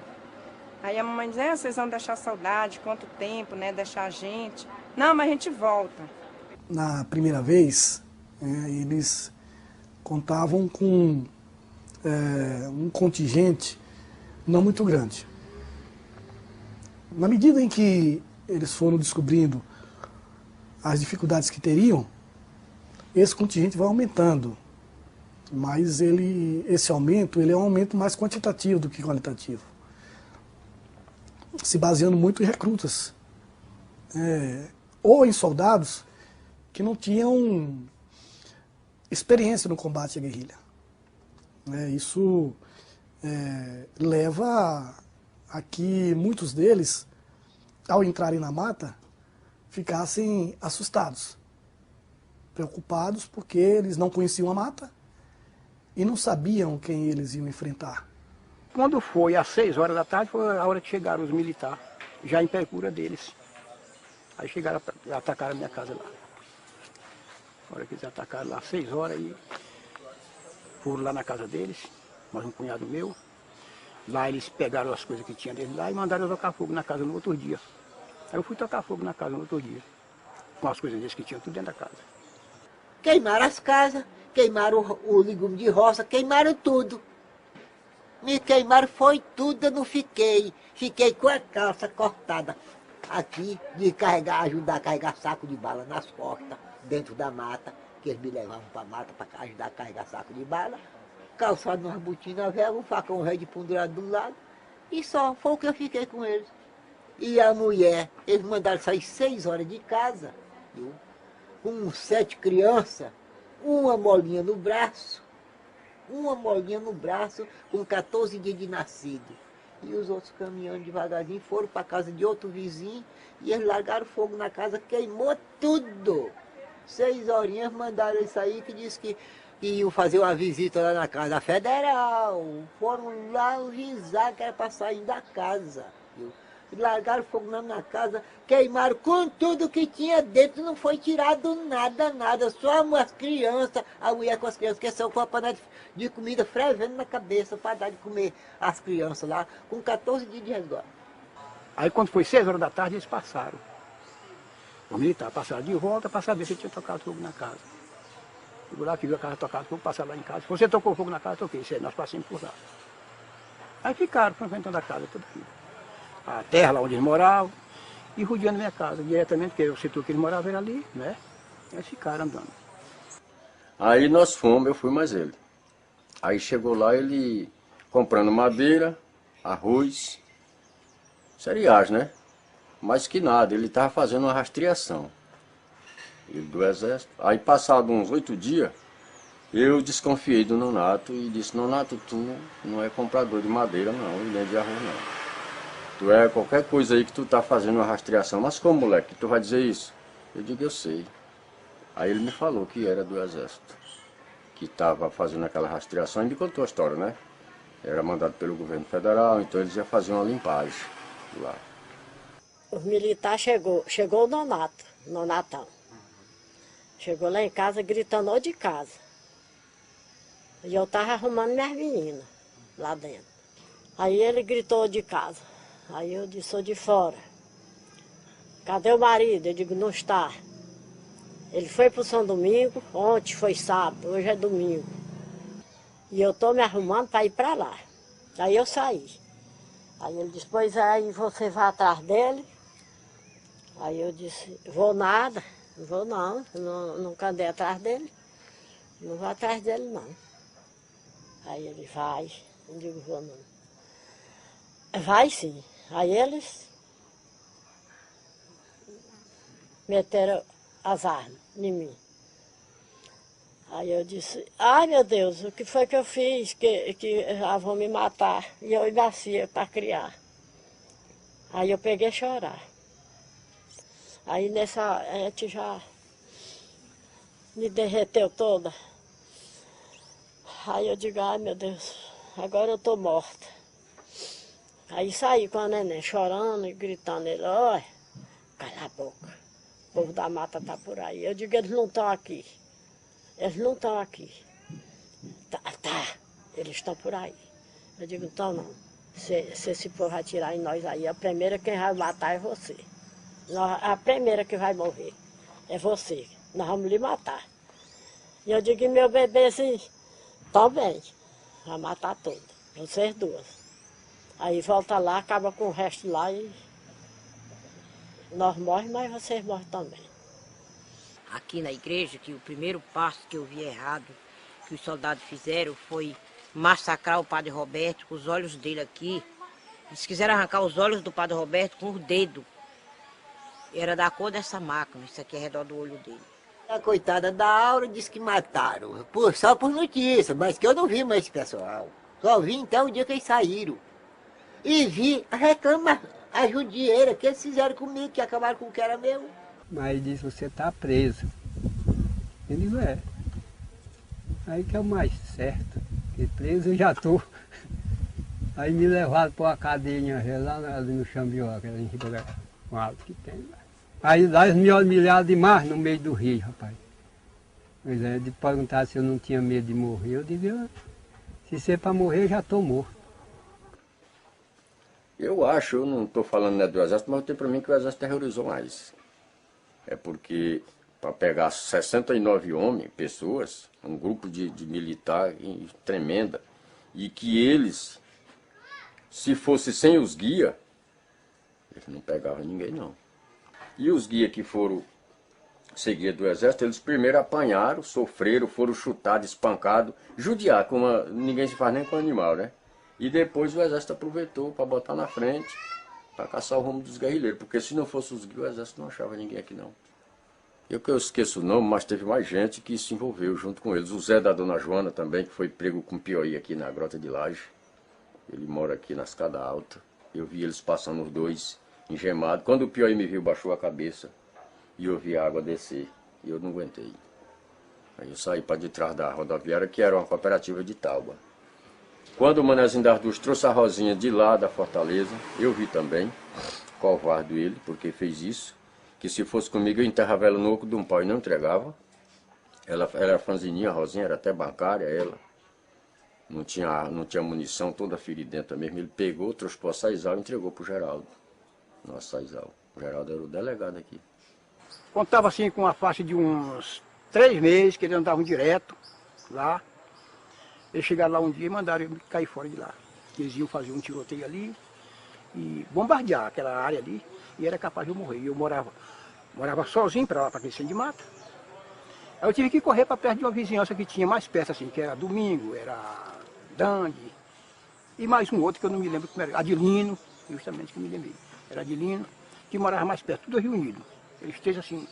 Aí a mamãe dizia, vocês vão deixar saudade, quanto tempo, né? Deixar a gente. Não, mas a gente volta. Na primeira vez, eles contavam com um contingente não muito grande. Na medida em que eles foram descobrindo as dificuldades que teriam, esse contingente vai aumentando. Mas esse aumento é um aumento mais quantitativo do que qualitativo. Se baseando muito em recrutas. Ou em soldados que não tinham experiência no combate à guerrilha. Isso leva a que muitos deles, ao entrarem na mata, ficassem assustados, preocupados, porque eles não conheciam a mata e não sabiam quem eles iam enfrentar. Quando foi às 6 horas da tarde, foi a hora que chegaram os militares, já em procura deles. Aí chegaram, atacaram a minha casa lá. A hora que eles atacaram lá às 6 horas, e foram lá na casa deles, mais um cunhado meu. Lá eles pegaram as coisas que tinham deles lá e mandaram eu tocar fogo na casa no outro dia. Aí eu fui tocar fogo na casa no outro dia, com as coisas deles que tinham tudo dentro da casa. Queimaram as casas, queimaram o legume de roça, queimaram tudo. Me queimaram, foi tudo, eu não fiquei. Fiquei com a calça cortada aqui, de carregar, ajudar a carregar saco de bala nas costas, dentro da mata, que eles me levavam para a mata para ajudar a carregar saco de bala. Calçado numa botina velha, um facão velho de pendurado de um lado, e só foi o que eu fiquei com eles. E a mulher, eles mandaram sair 6 horas de casa, viu? Com 7 crianças, uma molinha no braço, com 14 dias de nascido. E os outros caminhando devagarzinho, foram para a casa de outro vizinho, e eles largaram fogo na casa, queimou tudo. 6 horinhas mandaram eles sair, que disse que iam fazer uma visita lá na casa federal. Foram lá avisar que era para sair da casa, viu? Largaram fogo na casa, queimaram com tudo que tinha dentro, não foi tirado nada, só as crianças, a mulher com as crianças, que são com a panela de comida fervendo na cabeça para dar de comer as crianças lá, com 14 dias de resguardo. Aí quando foi 6 horas da tarde, eles passaram. Os militares passaram de volta para saber se tinha tocado fogo na casa. Chegou lá que viu a casa tocada fogo, passaram lá em casa. Se você tocou fogo na casa, toquei, nós passamos por lá. Aí ficaram frequentando a casa toda a vida. A terra lá onde eles moravam, e rodeando a minha casa, diretamente, porque o setor que eles moravam era ali, né? Eles ficaram andando. Aí nós fomos, eu fui mais ele. Aí chegou lá ele comprando madeira, arroz, cereais, né? Mais que nada, ele estava fazendo uma rastreação. Ele do exército. Aí passado uns 8 dias, eu desconfiei do Nonato e disse, Nonato, tu não é comprador de madeira não, e nem de arroz não. tu é qualquer coisa aí que tu tá fazendo uma rastreação. Mas como, moleque, tu vai dizer isso? Eu digo, eu sei. Aí ele me falou que era do Exército, que estava fazendo aquela rastreação e me contou a história, né? Era mandado pelo governo federal, então eles já faziam uma limpagem lá. Os militares chegou o Nonatão. Chegou lá em casa gritando de casa. E eu estava arrumando minhas meninas lá dentro. Aí ele gritou de casa. Aí eu disse, sou de fora. Cadê o marido? Eu digo, não está. Ele foi para o São Domingo, ontem foi sábado, hoje é domingo. E eu estou me arrumando para ir para lá. Aí eu saí. Aí ele disse, pois aí você vai atrás dele. Aí eu disse, vou nada, não vou não, nunca andei atrás dele. Não vou atrás dele não. Aí ele vai, eu digo, vou não. Vai sim. Aí eles meteram as armas em mim. Aí eu disse, ai meu Deus, o que foi que eu fiz? Que vão me matar. E eu e minha filha para criar. Aí eu peguei a chorar. Aí nessa, a gente já me derreteu toda. Aí eu digo, ai meu Deus, agora eu estou morta. Aí saí com a neném chorando e gritando, ele, olha, cala a boca, o povo da mata está por aí. Eu digo, eles não estão aqui. Eles não estão aqui. Tá, eles estão por aí. Eu digo, então não. Se esse povo atirar em nós aí, a primeira quem vai matar é você. A primeira que vai morrer é você. Nós vamos lhe matar. E eu digo, meu bebezinho, também. Vai matar todo. Vocês duas. Aí volta lá, acaba com o resto lá e nós morremos, mas vocês morrem também. Aqui na igreja, que o primeiro passo que eu vi errado, que os soldados fizeram, foi massacrar o padre Roberto com os olhos dele aqui. Eles quiseram arrancar os olhos do padre Roberto com o dedo. Era da cor dessa máquina, isso aqui é ao redor do olho dele. A coitada da Aura disse que mataram, só por notícia, mas que eu não vi mais esse pessoal. Só vi então o dia que eles saíram. E vi a judieira que eles fizeram comigo, que acabaram com o que era meu. Mas ele disse, você está preso. Eu digo, é. Aí que é o mais certo, porque preso eu já estou. Aí me levaram para uma cadeirinha lá ali no Xambió, aquela em Ribeirão Alto que tem lá. Aí lá eles me olharam demais no meio do rio, rapaz. Pois é, de perguntar se eu não tinha medo de morrer, eu digo, se ser para morrer, eu já estou morto. Eu acho, eu não estou falando né, do Exército, mas eu tenho para mim que o Exército terrorizou mais. É porque para pegar 69 homens, pessoas, um grupo de militar tremenda, e que eles, se fosse sem os guias, eles não pegavam ninguém não. E os guias que foram seguir do Exército, eles primeiro apanharam, sofreram, foram chutados, espancados, judiar, como ninguém se faz nem com animal, né? E depois o Exército aproveitou para botar na frente, para caçar o rumo dos guerrilheiros, porque se não fosse os guias, o Exército não achava ninguém aqui não. Eu esqueço o nome, mas teve mais gente que se envolveu junto com eles. O Zé da Dona Joana também, que foi pego com piauí aqui na Grota de Laje. Ele mora aqui na escada alta. Eu vi eles passando os dois engemados. Quando o piauí me viu, baixou a cabeça e eu vi a água descer. E eu não aguentei. Aí eu saí para detrás da rodoviária, que era uma cooperativa de Tauba. Quando o Manezinho das Duas trouxe a Rosinha de lá da Fortaleza, eu vi também, covarde ele, porque fez isso, que se fosse comigo eu enterrava ela no oco de um pau e não entregava. Ela era franzininha, a Rosinha era até bancária, ela. Não tinha munição, toda feridenta mesmo. Ele pegou, trouxe para o Saizal e entregou para o Geraldo. Nosso Saizal. O Geraldo era o delegado aqui. Quando estava assim com uma faixa de uns 3 meses, que eles andavam direto lá, eles chegaram lá um dia e mandaram eu cair fora de lá. Eles iam fazer um tiroteio ali e bombardear aquela área ali, e era capaz de eu morrer. E eu morava sozinho para lá, para aquele centro de mata. Aí eu tive que correr para perto de uma vizinhança que tinha mais perto, assim, que era Domingo, era Dangue, e mais um outro que eu não me lembro como era, Adilino, justamente que eu me lembrei. Era Adilino, que morava mais perto, tudo reunido. Eles três assim.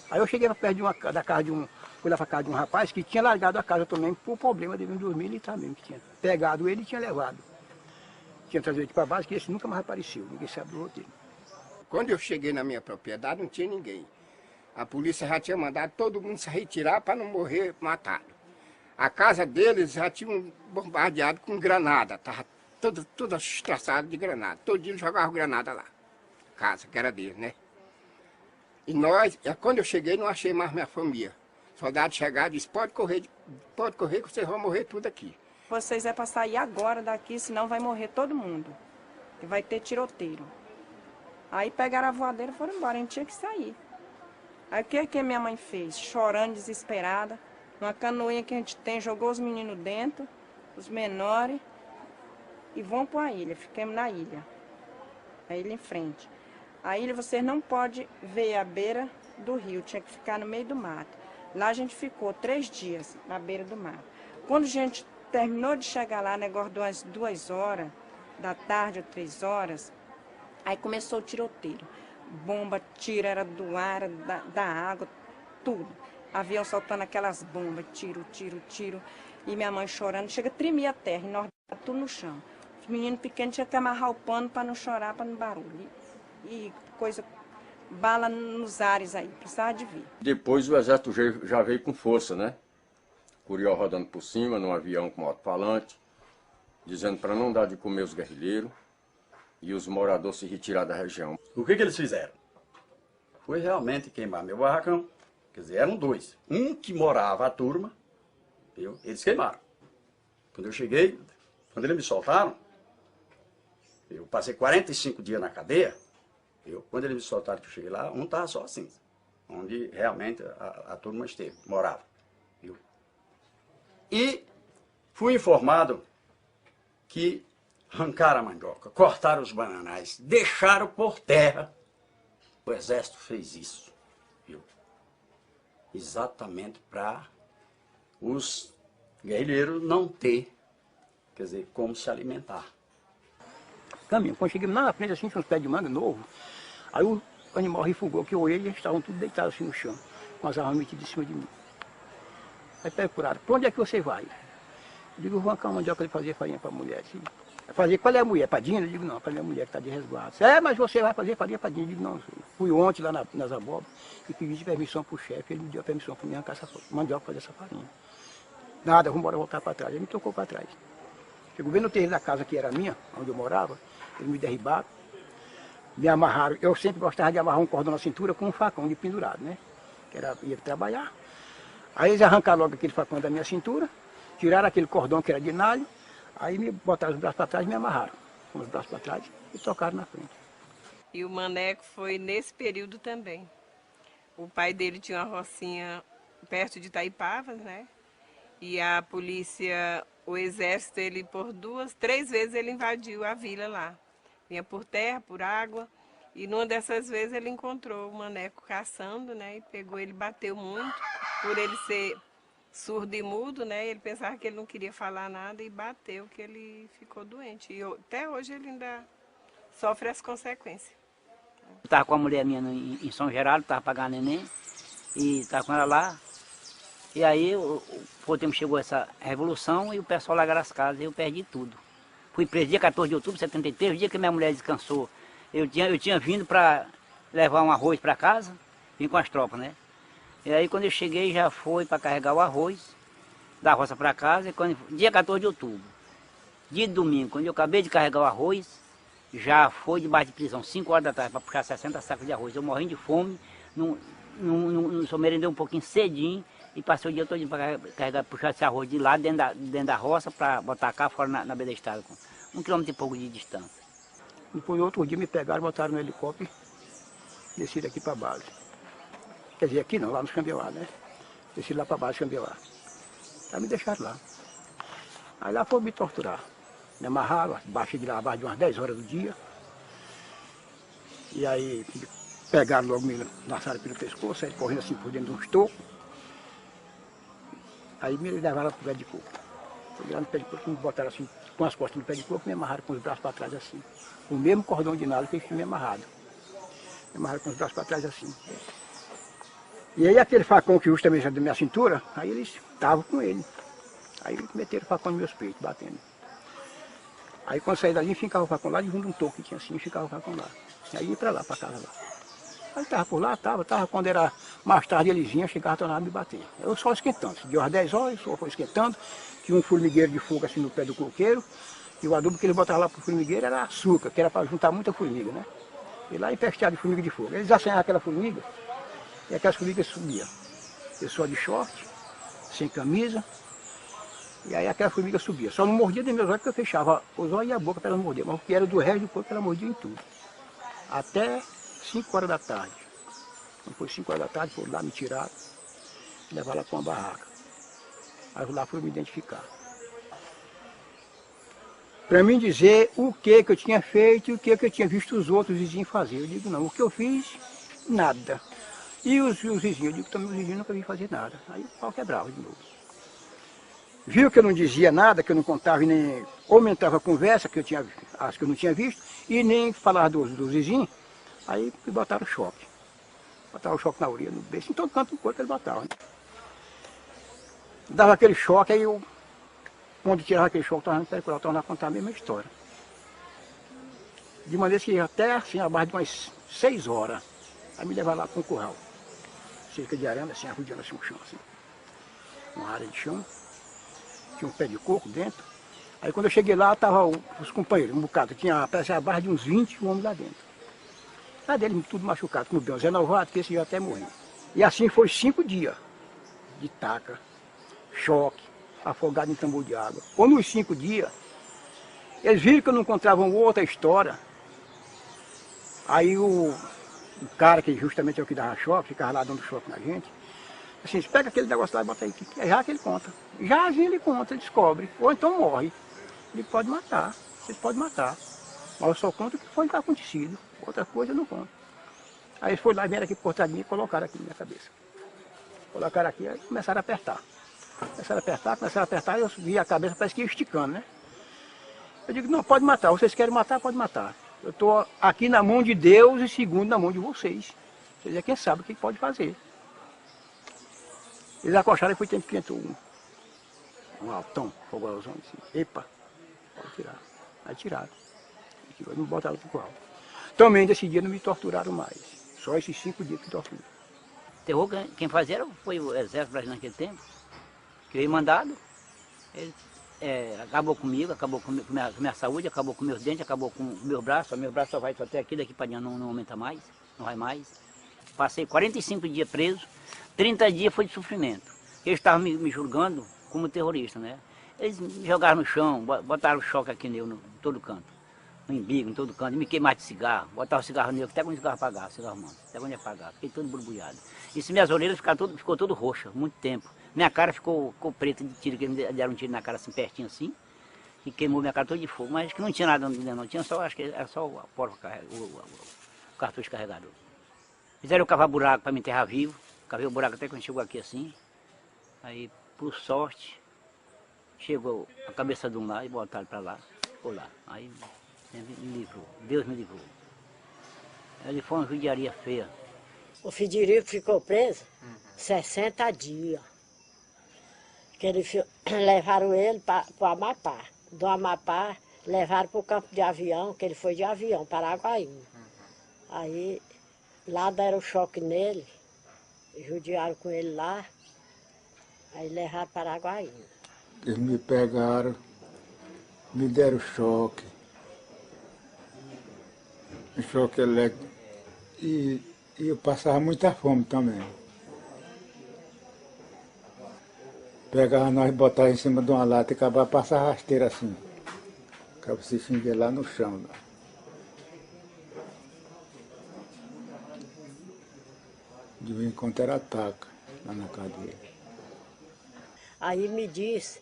Aí eu cheguei para perto da casa de um, fui lá para casa de um rapaz que tinha largado a casa também por problema de não dormir, ele também, que tinha pegado ele e tinha levado. tinha trazido aqui para base, que esse nunca mais apareceu, ninguém sabe do roteiro. Quando eu cheguei na minha propriedade, não tinha ninguém. A polícia já tinha mandado todo mundo se retirar para não morrer matado. A casa deles já tinham bombardeado com granada, estava toda estraçada de granada. Todo dia eles jogavam granada lá. Casa, que era deles, né? E nós, quando eu cheguei, não achei mais minha família. O soldado chegaram e disse, pode correr que vocês vão morrer tudo aqui. Vocês é para sair agora daqui, senão vai morrer todo mundo. E vai ter tiroteiro. Aí pegaram a voadeira e foram embora, a gente tinha que sair. Aí o que minha mãe fez? Chorando, desesperada. Numa canoinha que a gente tem, jogou os meninos dentro, os menores, e vão para a ilha. Ficamos na ilha. A ilha em frente. A ilha vocês não podem ver a beira do rio, tinha que ficar no meio do mato. Lá a gente ficou 3 dias na beira do mato. Quando a gente terminou de chegar lá, negócio de umas 2 horas da tarde ou 3 horas, aí começou o tiroteio. Bomba, tiro, era do ar, era da água, tudo. Avião soltando aquelas bombas, tiro. E minha mãe chorando, chega a tremer a terra, e nós tudo no chão. Os meninos pequenos tinham que amarrar o pano para não chorar, para não barulho. E coisa, bala nos ares aí, precisava de vir. Depois o exército já veio com força, né? Curió rodando por cima, num avião com alto-falante, dizendo para não dar de comer os guerrilheiros e os moradores se retirar da região. O que eles fizeram? Foi realmente queimar meu barracão. Quer dizer, eram 2. Um que morava a turma, eles queimaram. Quando eu cheguei, quando eles me soltaram, eu passei 45 dias na cadeia, quando eles me soltaram que eu cheguei lá, um estava só assim, onde realmente a turma esteve, morava. E fui informado que arrancaram a mandioca, cortaram os bananais, deixaram por terra. O exército fez isso, exatamente para os guerrilheiros não ter, quer dizer, como se alimentar. Caminho, quando chegamos lá na frente, assim, tinha uns pés de manga novo, aí o animal refugou, que eu olhei e eles estavam tudo deitados assim no chão, com as armas metidas em cima de mim. Aí procuraram, para onde é que você vai? Eu digo, vou arrancar uma mandioca de fazer farinha para a mulher. Fazer, qual é a mulher? Padinha? Eu digo, não, para a minha mulher que está de resguardo. Mas você vai fazer farinha para Padinha? Eu digo, não, fui ontem lá nas abóboras e pedi permissão para o chefe, ele me deu a permissão para me arrancar essa mandioca para fazer essa farinha. Nada, vamos embora voltar para trás. Ele me tocou para trás. Chegou bem no terreno da casa que era minha, onde eu morava, eles me derribaram, me amarraram. Eu sempre gostava de amarrar um cordão na cintura com um facão de pendurado, né? Que era, ia trabalhar. Aí eles arrancaram logo aquele facão da minha cintura, tiraram aquele cordão que era de nalho, aí me botaram os braços para trás e me amarraram com os braços para trás e tocaram na frente. E o Maneco foi nesse período também. O pai dele tinha uma rocinha perto de Itaipavas, né? E a polícia, o exército, ele por 2, 3 vezes ele invadiu a vila lá. Vinha por terra, por água. E numa dessas vezes ele encontrou o Maneco caçando, né? E pegou ele, bateu muito, por ele ser surdo e mudo, né? Ele pensava que ele não queria falar nada e bateu, que ele ficou doente. E até hoje ele ainda sofre as consequências. Eu estava com a mulher minha em São Geraldo, estava pagando neném, e estava com ela lá. E aí, por tempo chegou essa revolução e o pessoal largaram as casas e eu perdi tudo. Fui preso dia 14 de outubro de 73, o dia que minha mulher descansou. Eu tinha vindo para levar um arroz para casa, vim com as tropas, né? E aí quando eu cheguei já foi para carregar o arroz da roça para casa, dia 14 de outubro, dia de domingo, quando eu acabei de carregar o arroz, já foi debaixo de prisão, 5 horas da tarde, para puxar 60 sacos de arroz. Eu morrendo de fome, só merendei um pouquinho cedinho e passei o dia todo para carregar, puxar esse arroz de lá dentro da roça para botar cá fora na beira da estrada, com 1 quilômetro e pouco de distância. Depois, outro dia, me pegaram, botaram no helicóptero e desceram aqui para a base. Quer dizer, aqui não, lá no Xambioá, né? Desceram lá para a base do Xambioá. Aí me deixaram lá. Aí lá foram me torturar. Me amarraram, baixei de lá abaixo de umas 10 horas do dia. E aí pegaram logo, me laçaram pelo pescoço, aí correndo assim por dentro de um estoco. Aí me levaram para o pé de coco. Fui lá no pé de coco, me botaram assim, com as costas no pé de coco, me amarraram com os braços para trás assim. O mesmo cordão de nada que eles tinham me amarrado. Me amarraram com os braços para trás assim. E aí aquele facão que justamente já da minha cintura, aí eles estavam com ele. Aí eles meteram o facão nos meus peitos, batendo. Aí quando saí dali, ficava o facão lá, de um toco que tinha assim, ficava o facão lá. Aí ia pra lá, pra casa lá. Aí tava por lá, tava, quando era mais tarde eles vinham, chegava, tornava me bater. Eu só esquentando, deu às 10 horas, eu só foi esquentando, tinha um formigueiro de fogo assim no pé do coqueiro, e o adubo que eles botavam lá pro formigueiro era açúcar, que era para juntar muita formiga, né? E lá empesteado de formiga de fogo. Eles assanhavam aquela formiga, e aquelas formigas subiam. Eu só de short, sem camisa, e aí aquela formiga subia. Só não mordia dos meus olhos porque eu fechava os olhos e a boca para ela não morder, mas o que era do resto do corpo ela mordia em tudo. Até 5 horas da tarde. Quando foi 5 horas da tarde, foram lá, me tiraram, levaram lá para uma barraca. Aí lá foram me identificar. Para mim dizer o que eu tinha feito e o que eu tinha visto os outros vizinhos fazer. Eu digo, não, o que eu fiz, nada. E os vizinhos, eu digo, também os vizinhos nunca vi fazer nada. Aí o pau quebrava de novo. Viu que eu não dizia nada, que eu não contava e nem aumentava a conversa, que eu não tinha visto, e nem falava dos vizinhos, aí me botaram choque. Botaram o choque na orelha, no beijo, em todo canto do corpo eles botavam. Né? Dava aquele choque, aí eu, quando tirava aquele choque, eu tornava a contar a mesma história. De maneira que até assim, abaixo de umas 6 horas, aí me levaram lá para um curral. Cerca de arame, assim, arrodeando assim o chão, assim. Uma área de chão. Tinha um pé de coco dentro. Aí quando eu cheguei lá, estavam os companheiros, um bocado. Tinha, parece a barra de uns 20 homens lá dentro. Lá deles tudo machucado, como bem o Zé Novato, que esse já até morreu. E assim foi 5 dias de taca, choque, afogado em tambor de água. Quando nos 5 dias, eles viram que eu não encontrava outra história. Aí o cara, que justamente é o que dava choque, ficava lá dando choque na gente, assim, pega aquele negócio lá e bota aí, que é já que ele conta. Já ele conta, ele descobre. Ou então morre. Ele pode matar, vocês podem matar. Mas eu só conto o que foi acontecido. Outra coisa eu não conto. Aí eles foram lá, vieram aqui por mim e colocaram aqui na minha cabeça. Colocaram aqui e começaram a apertar. Começaram a apertar e eu vi a cabeça, parece que ia esticando, né? Eu digo, não, pode matar. Vocês querem matar, pode matar. Eu estou aqui na mão de Deus e segundo na mão de vocês. Vocês é quem sabe o que pode fazer. Eles acocharam e foi tempo que entrou um altão, fogosão, assim, epa, pode tirar. Aí tiraram. Não botaram pro curral. Também desse dia não me torturaram mais. Só esses 5 dias que torturam. Terror quem fazia foi o exército brasileiro naquele tempo. Que veio mandado. Ele acabou comigo, acabou com minha saúde, acabou com meus dentes, acabou com meus braços. Meu braço só vai até aqui, daqui para diante não aumenta mais, não vai mais. Passei 45 dias preso. 30 dias foi de sofrimento. Eles estavam me julgando como terrorista, né? Eles me jogaram no chão, botaram choque aqui nele, em todo canto. No embigo, em todo canto. Me queimaram de cigarro, botaram o cigarro nele, até quando o cigarro apagava, cigarro manso, até quando ia apagar. Fiquei todo borbulhado. E minhas orelhas ficou todo roxa, muito tempo. Minha cara ficou preta de tiro, que eles me deram um tiro na cara assim, pertinho assim. E queimou minha cara toda de fogo, mas que não tinha nada dentro, não. Tinha só, acho que era só o cartucho carregador. Fizeram eu cavar buraco para me enterrar vivo. Cavei o buraco até quando chegou aqui assim. Aí, por sorte, chegou a cabeça de um lá e botaram para lá. Ficou lá. Aí me livrou. Deus me livrou. Ele foi uma judiaria feia. O Federico ficou preso 60 dias. Que levaram ele para o Amapá. Do Amapá, levaram para o campo de avião, que ele foi de avião, para Araguaína. Aí, lá deram choque nele. Judiaram com ele lá, aí levaram para Araguaína. Eles me pegaram, me deram choque elétrico, e eu passava muita fome também. Pegava nós, botava em cima de uma lata e acabava passando rasteira assim. Acabava se xinguer lá no chão. Lá. De vez em quando era ataque lá na cadeia. Aí me disse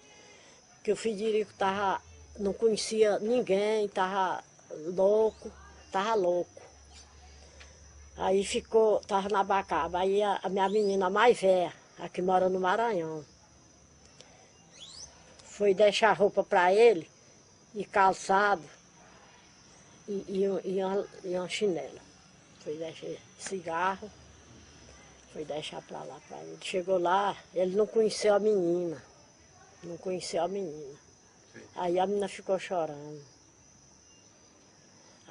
que o Federico não conhecia ninguém, estava louco. Aí estava na Bacaba. Aí a minha menina mais velha, a que mora no Maranhão, foi deixar roupa para ele, e calçado, e uma chinela. Foi deixar cigarro. Foi deixar para lá para ele. Chegou lá, ele não conheceu a menina. Aí a menina ficou chorando.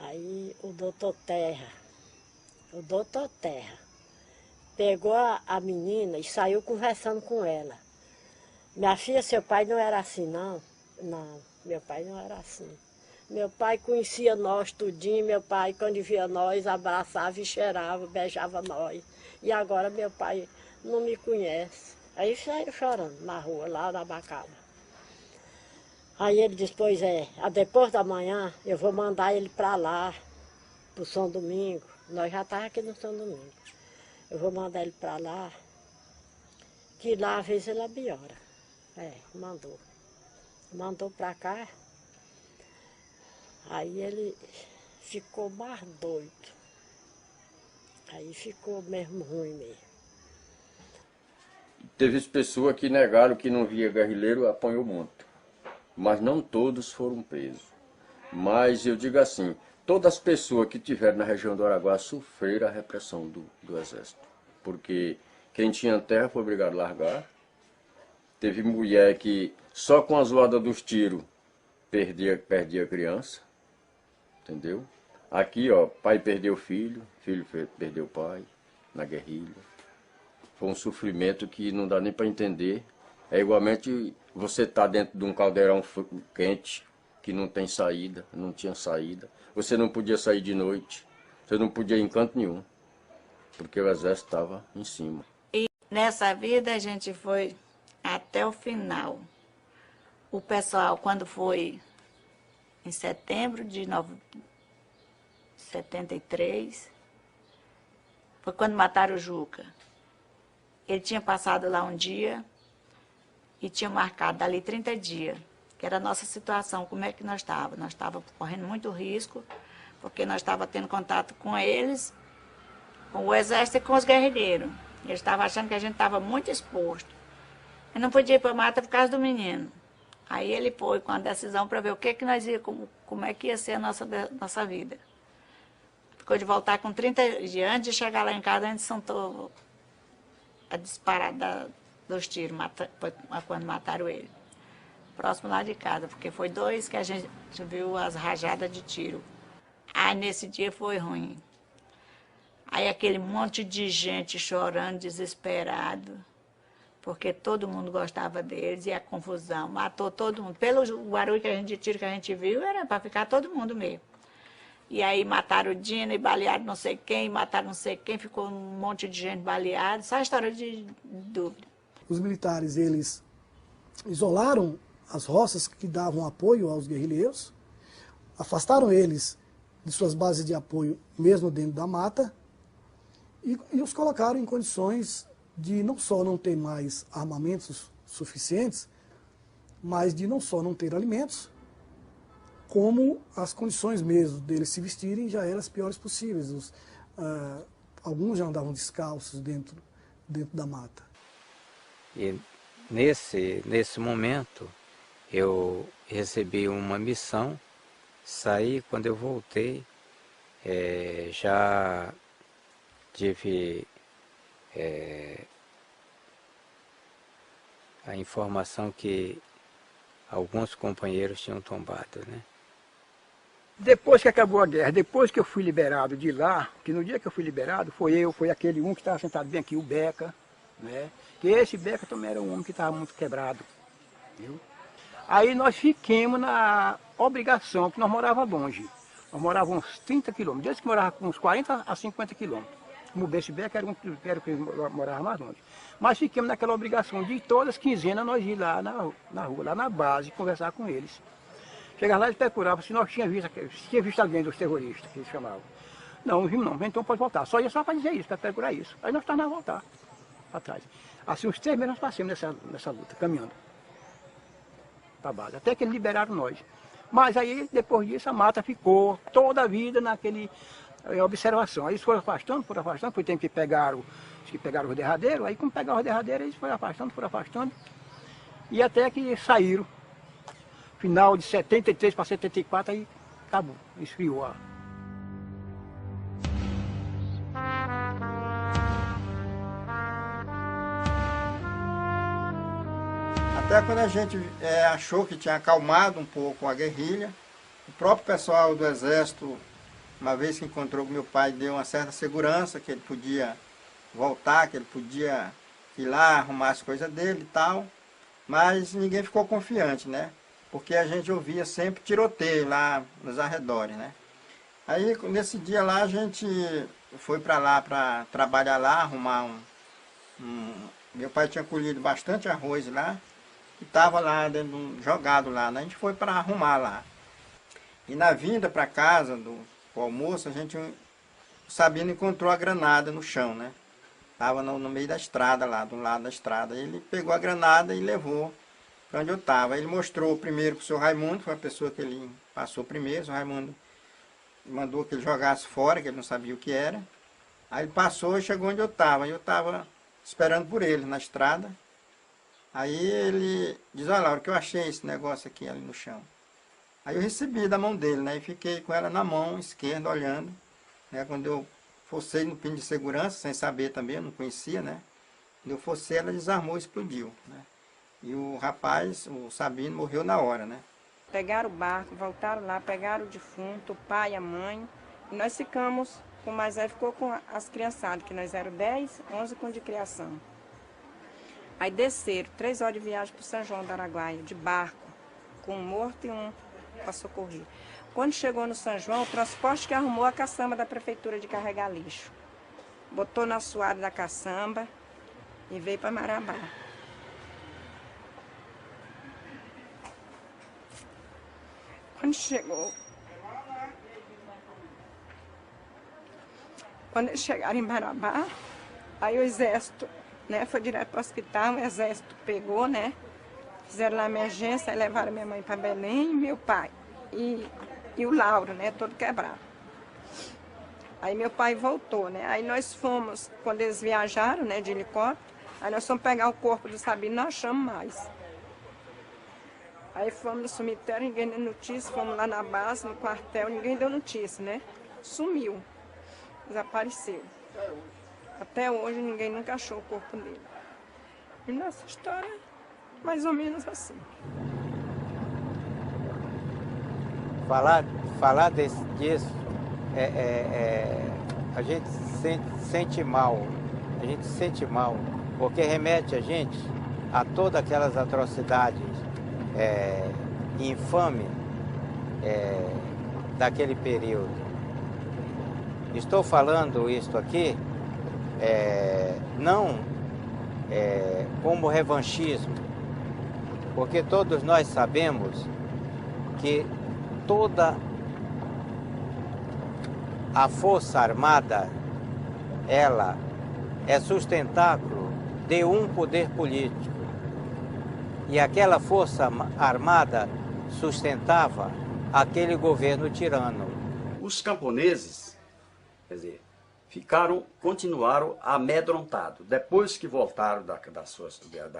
Aí o doutor Terra, pegou a menina e saiu conversando com ela. Minha filha, seu pai não era assim, não. Não, meu pai não era assim. Meu pai conhecia nós tudinho, meu pai, quando via nós, abraçava e cheirava, beijava nós. E agora meu pai não me conhece. Aí saíram chorando na rua, lá na Bacaba. Aí ele disse, pois é, depois da manhã eu vou mandar ele para lá, para o São Domingo. Nós já estávamos aqui no São Domingo. Eu vou mandar ele para lá, que lá às vezes ele abiora. Mandou. Mandou para cá. Aí ele ficou mais doido. Aí ficou mesmo ruim mesmo. Teve pessoas que negaram que não via guerrilheiro, apanhou muito. Mas não todos foram presos. Mas eu digo assim, todas as pessoas que estiveram na região do Araguá sofreram a repressão do exército. Porque quem tinha terra foi obrigado a largar. Teve mulher que só com a zoada dos tiros perdia a criança. Entendeu? Aqui, ó, pai perdeu filho perdeu pai na guerrilha. Foi um sofrimento que não dá nem para entender. É igualmente você tá dentro de um caldeirão quente, que não tem saída, não tinha saída. Você não podia sair de noite, você não podia ir em canto nenhum, porque o exército estava em cima. E nessa vida a gente foi até o final. O pessoal, quando foi em setembro de 73, foi quando mataram o Juca. Ele tinha passado lá um dia e tinha marcado dali 30 dias, que era a nossa situação, como é que nós estávamos. Nós estávamos correndo muito risco, porque nós estávamos tendo contato com eles, com o exército e com os guerrilheiros. Eles estavam achando que a gente estava muito exposto. Eu não podia ir para a mata por causa do menino. Aí ele foi com a decisão para ver o que nós ia, como é que ia ser a nossa vida. Ficou de voltar com 30 dias. Antes de chegar lá em casa, a gente sentou a disparar dos tiros, foi quando mataram ele. Próximo lá de casa, porque foi 2 que a gente viu as rajadas de tiro. Aí nesse dia foi ruim. Aí aquele monte de gente chorando, desesperado, porque todo mundo gostava deles e a confusão, matou todo mundo. Pelo barulho de tiro que a gente viu, era para ficar todo mundo mesmo. E aí mataram o Dino e balearam não sei quem, mataram não sei quem, ficou um monte de gente baleada, só história de dúvida. Os militares, eles isolaram as roças que davam apoio aos guerrilheiros, afastaram eles de suas bases de apoio, mesmo dentro da mata, e os colocaram em condições de não só não ter mais armamentos suficientes, mas de não só não ter alimentos, como as condições mesmo deles se vestirem já eram as piores possíveis. Alguns já andavam descalços dentro da mata. E nesse momento eu recebi uma missão, saí, quando eu voltei, já tive a informação que alguns companheiros tinham tombado, né? Depois que acabou a guerra, depois que eu fui liberado de lá, que no dia que eu fui liberado, foi aquele que estava sentado bem aqui, o Beca, né? Que esse Beca também era um homem que estava muito quebrado, viu? Aí nós fiquemos na obrigação, que nós morávamos longe. Nós morávamos uns 30 quilômetros, desde que morava com uns 40 a 50 quilômetros. Como esse Beca era o que morava mais longe. Mas fiquemos naquela obrigação de todas as quinzenas nós ir lá na rua, lá na base, conversar com eles. Chegava lá e procurava se nós tínhamos visto alguém dos terroristas, que eles chamavam. Não vimos não, então pode voltar. Só ia só para dizer isso, para procurar isso. Aí nós estávamos a voltar para trás. Assim, uns 3 meses nós passamos nessa luta, caminhando para a base, até que eles liberaram nós. Mas aí, depois disso, a mata ficou toda a vida naquele observação. Aí eles foram afastando, foi tempo que pegaram os derradeiros, aí como pegaram os derradeiros, eles foram afastando, e até que saíram. Final de 73 para 74, aí acabou, esfriou a... Até quando a gente achou que tinha acalmado um pouco a guerrilha, o próprio pessoal do Exército Uma vez que encontrou com meu pai, deu uma certa segurança, que ele podia voltar, que ele podia ir lá, arrumar as coisas dele e tal. Mas ninguém ficou confiante, né? Porque a gente ouvia sempre tiroteio lá nos arredores, né? Aí, nesse dia lá, a gente foi para lá, para trabalhar lá, arrumar Meu pai tinha colhido bastante arroz lá, e estava lá jogado lá, né? A gente foi para arrumar lá. E na vinda para casa, do almoço, a gente, o Sabino encontrou a granada no chão, né? Estava no meio da estrada lá, do lado da estrada. Ele pegou a granada e levou para onde eu estava. Ele mostrou primeiro para o seu Raimundo, foi a pessoa que ele passou primeiro. O seu Raimundo mandou que ele jogasse fora, que ele não sabia o que era. Aí ele passou e chegou onde eu estava. Eu estava esperando por ele na estrada. Aí ele diz: olha, Laura, que eu achei esse negócio aqui ali no chão. Aí eu recebi da mão dele, né? E fiquei com ela na mão esquerda, olhando. Né? Quando eu forcei no pino de segurança, sem saber também, eu não conhecia, né? Quando eu forcei, ela desarmou e explodiu, né? E o rapaz, o Sabino, morreu na hora, né? Pegaram o barco, voltaram lá, pegaram o defunto, o pai, a mãe. E nós ficamos, o mais velho ficou com as criançadas, que nós éramos 10, 11 com de criação. Aí desceram, 3 horas de viagem para São João do Araguaia, de barco, com um morto e um para socorrer. Quando chegou no São João, o transporte que arrumou a caçamba da prefeitura de carregar lixo. Botou na assoalho da caçamba e veio para Marabá. Quando eles chegaram em Marabá, aí o exército, né, foi direto para o hospital, o exército pegou, né, fizeram lá a emergência, aí levaram minha mãe para Belém, meu pai e o Lauro, né, todo quebrado. Aí meu pai voltou, né, aí nós fomos, quando eles viajaram, né, de helicóptero, aí nós fomos pegar o corpo do Sabino, não achamos mais. Aí fomos no cemitério, ninguém deu notícia, fomos lá na base, no quartel, ninguém deu notícia, né? Sumiu, desapareceu. Até hoje ninguém nunca achou o corpo dele. E nossa história é mais ou menos assim. Falar disso, a gente sente mal, porque remete a gente a todas aquelas atrocidades infame daquele período. Estou falando isto aqui não como revanchismo, porque todos nós sabemos que toda a Força Armada, ela é sustentáculo de um poder político. E aquela Força Armada sustentava aquele governo tirano. Os camponeses, quer dizer, continuaram amedrontados. Depois que voltaram da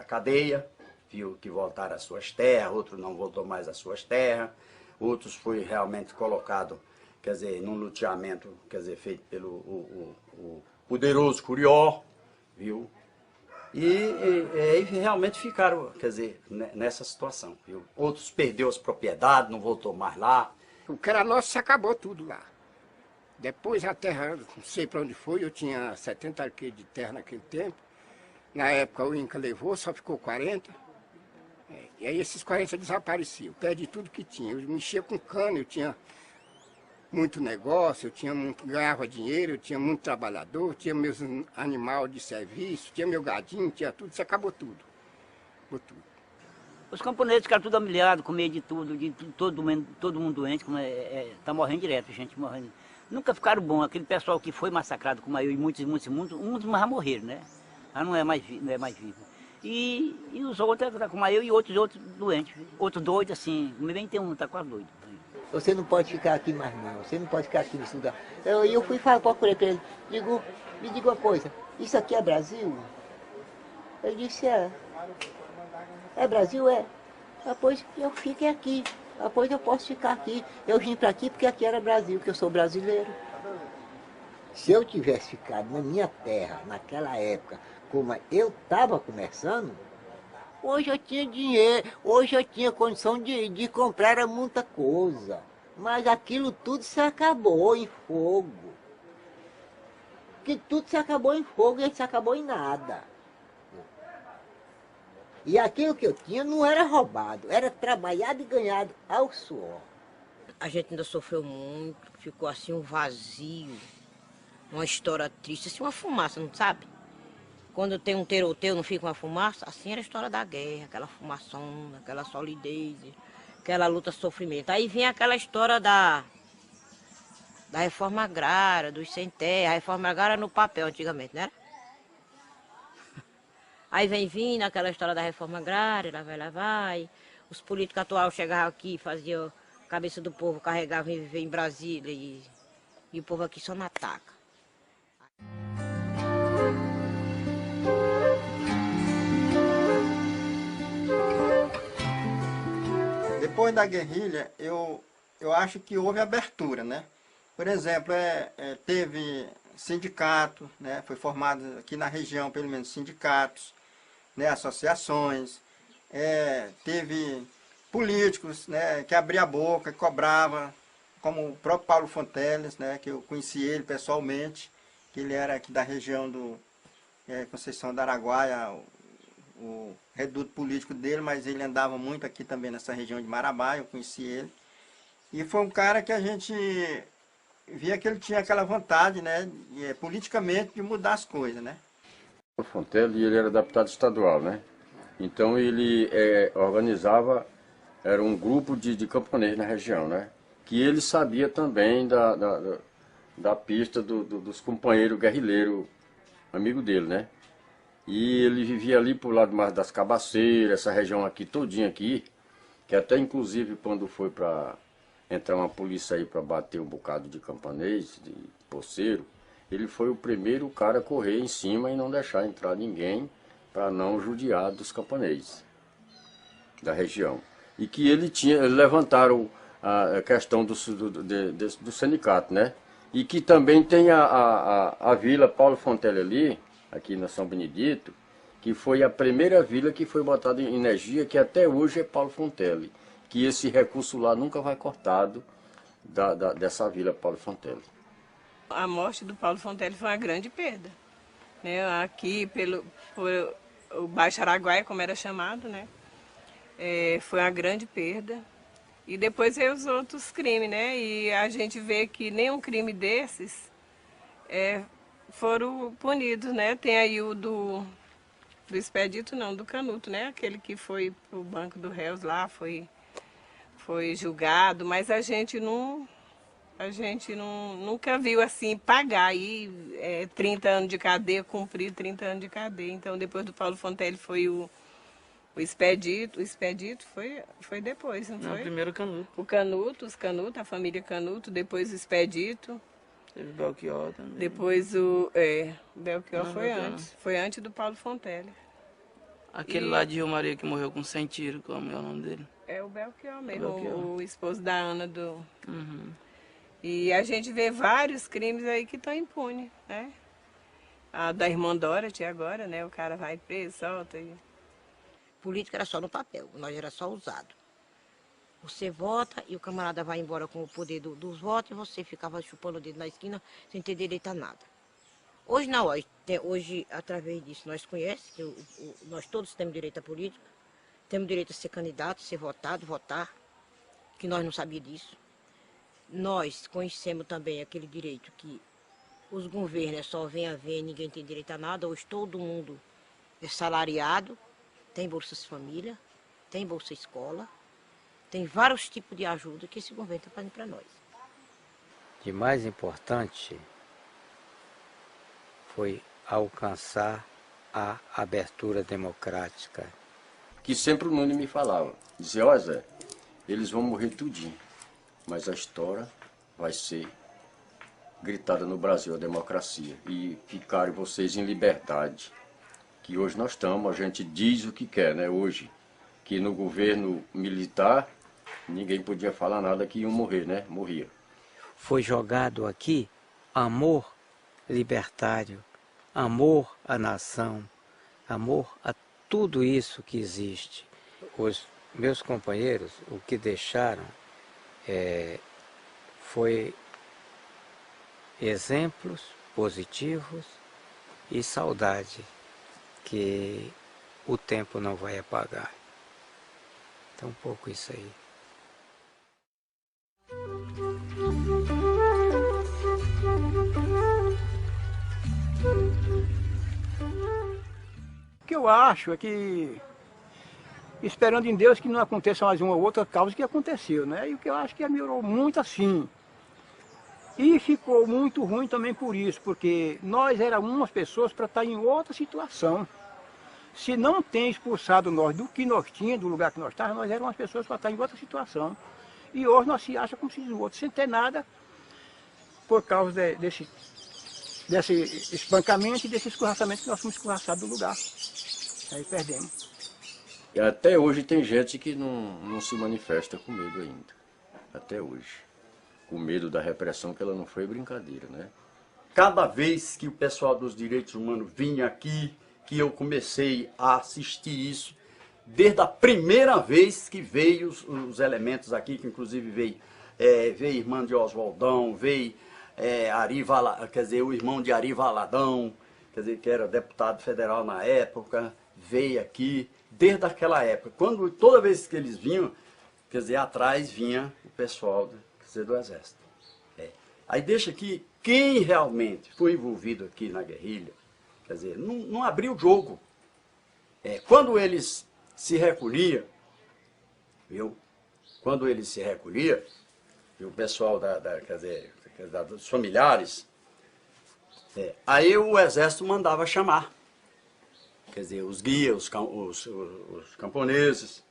cadeia, viu que voltaram às suas terras, outros não voltou mais às suas terras, outros foi realmente colocado, quer dizer, num loteamento, quer dizer, feito pelo o poderoso Curió, viu? E realmente ficaram, quer dizer, nessa situação, viu? Outros perderam as propriedades, não voltou mais lá. O que era nosso se acabou tudo lá. Depois a terra, não sei para onde foi, eu tinha 70 arqueiros de terra naquele tempo. Na época o Inca levou, só ficou 40. E aí esses 40 desapareciam, perdi tudo que tinha. Eu mexia com cana, eu tinha muito negócio, ganhava dinheiro, eu tinha muito trabalhador, tinha meus animais de serviço, tinha meu gadinho, tinha tudo, isso acabou tudo. Acabou tudo. Os camponeses ficaram tudo humilhados, com medo de tudo, todo mundo doente, tá morrendo direto, gente morrendo. Nunca ficaram bons, aquele pessoal que foi massacrado como eu e muitos já morreram, né? Já não é mais vivo. E os outros, como eu e outros doentes, outros doidos assim, bem tem um, tá quase doido. Você não pode ficar aqui mais não, você não pode ficar aqui nesse lugar. Eu fui procurei para ele, me diga uma coisa, isso aqui é Brasil? Ele disse, é Brasil, é. Depois eu fiquei aqui, depois eu posso ficar aqui. Eu vim para aqui porque aqui era Brasil, porque eu sou brasileiro. Se eu tivesse ficado na minha terra, naquela época, como eu estava começando, hoje eu tinha dinheiro, hoje eu tinha condição de comprar muita coisa. Mas aquilo tudo se acabou em fogo. Que tudo se acabou em fogo e se acabou em nada. E aquilo que eu tinha não era roubado, era trabalhado e ganhado ao suor. A gente ainda sofreu muito, ficou assim um vazio, uma história triste, assim uma fumaça, não sabe? Quando tem um tiroteio, não fica uma fumaça, assim era a história da guerra, aquela fumaçona, aquela solidez, aquela luta, sofrimento. Aí vem aquela história da reforma agrária, dos sem terra, a reforma agrária no papel antigamente, né? Aí vem vindo aquela história da reforma agrária, lá vai. Os políticos atuais chegavam aqui, faziam a cabeça do povo, carregavam e viver em Brasília e o povo aqui só não ataca. Depois da guerrilha, eu acho que houve abertura, né? Por exemplo, teve sindicato, né? Foi formado aqui na região, pelo menos, sindicatos, né? Associações, teve políticos, né? Que abria a boca, que cobrava, como o próprio Paulo Fonteles, né? Que eu conheci ele pessoalmente, que ele era aqui da região do Conceição do Araguaia, o reduto político dele, mas ele andava muito aqui também nessa região de Marabá, eu conheci ele. E foi um cara que a gente via que ele tinha aquela vontade, né, politicamente, de mudar as coisas, né. O Fontelli, ele era deputado estadual, né? Então ele organizava, era um grupo de camponeses na região, né? Que ele sabia também da pista dos companheiros guerrilheiros, amigo dele, né? E ele vivia ali pro lado mais das Cabaceiras, essa região aqui, todinha aqui, que até inclusive quando foi para entrar uma polícia aí para bater um bocado de camponês, de poceiro, ele foi o primeiro cara a correr em cima e não deixar entrar ninguém para não judiar dos camponeses da região. E que eles levantaram a questão do sindicato, né? E que também tem a vila Paulo Fontelli ali, aqui na São Benedito, que foi a primeira vila que foi botada em energia, que até hoje é Paulo Fontelli, que esse recurso lá nunca vai cortado dessa vila Paulo Fontelli. A morte do Paulo Fontelli foi uma grande perda, né? Aqui por o Baixo Araguaia, como era chamado, né? Foi uma grande perda. E depois veio os outros crimes, né? E a gente vê que nenhum crime desses foram punidos, né? Tem aí o do Expedito, não, do Canuto, né? Aquele que foi para o Banco do Réus lá, foi julgado, mas a gente nunca viu assim pagar aí 30 anos de cadeia, cumprir 30 anos de cadeia. Então depois do Paulo Fontelli foi o Expedito. O Expedito foi depois, não foi? Primeiro o Canuto. O Canuto, os Canuto, a família Canuto, depois o Expedito. Teve o Belchior também. Depois o Belchior foi antes do Paulo Fontelli. Aquele lá de Rio Maria que morreu com 100 tiros, como é o nome dele? É o Belchior mesmo, o esposo da Ana do... Uhum. E a gente vê vários crimes aí que estão impunes, né? A da irmã Dorothy agora, né? O cara vai preso, solta e... Política era só no papel, nós era só usado. Você vota e o camarada vai embora com o poder dos votos e você ficava chupando o dedo na esquina sem ter direito a nada. Hoje não, hoje através disso nós conhecemos que nós todos temos direito à política, temos direito a ser candidato, ser votado, votar, que nós não sabíamos disso. Nós conhecemos também aquele direito que os governos só vêm a ver e ninguém tem direito a nada, hoje todo mundo é salariado, tem Bolsa Família, tem Bolsa Escola, tem vários tipos de ajuda que esse governo está fazendo para nós. De mais importante foi alcançar a abertura democrática. Que sempre o Nunes me falava, dizia, ó Zé, eles vão morrer tudinho, mas a história vai ser gritada no Brasil, a democracia, e ficarem vocês em liberdade. Que hoje nós estamos, a gente diz o que quer, né, hoje, que no governo militar ninguém podia falar nada que iam morrer, né, morria. Foi jogado aqui amor libertário, amor à nação, amor a tudo isso que existe. Os meus companheiros, o que deixaram foi exemplos positivos e saudade que o tempo não vai apagar. Então, um pouco isso aí. O que eu acho é que, esperando em Deus que não aconteça mais uma ou outra causa que aconteceu, né? E o que eu acho que melhorou muito assim. E ficou muito ruim também por isso, porque nós éramos umas pessoas para estar em outra situação. Se não tem expulsado nós do que nós tínhamos, do lugar que nós estávamos, nós éramos umas pessoas para estar em outra situação. E hoje nós se acha como se diz o outro, sem ter nada, por causa desse espancamento e desse escorraçamento que nós fomos escorraçados do lugar. Aí perdemos. E até hoje tem gente que não se manifesta com medo ainda. Até hoje. Com medo da repressão, que ela não foi brincadeira, né? Cada vez que o pessoal dos direitos humanos vinha aqui, que eu comecei a assistir isso, desde a primeira vez que veio os elementos aqui, que inclusive veio irmã de Oswaldão, veio o irmão de Ari Valadão, quer dizer, que era deputado federal na época, veio aqui, desde aquela época. Toda vez que eles vinham, quer dizer, atrás vinha o pessoal do Exército. Aí deixa aqui, quem realmente foi envolvido aqui na guerrilha, quer dizer, não abriu o jogo. Quando eles se recolhiam, viu? Quando eles se recolhiam, e o pessoal dos familiares, aí o Exército mandava chamar. Quer dizer, os guias, os camponeses,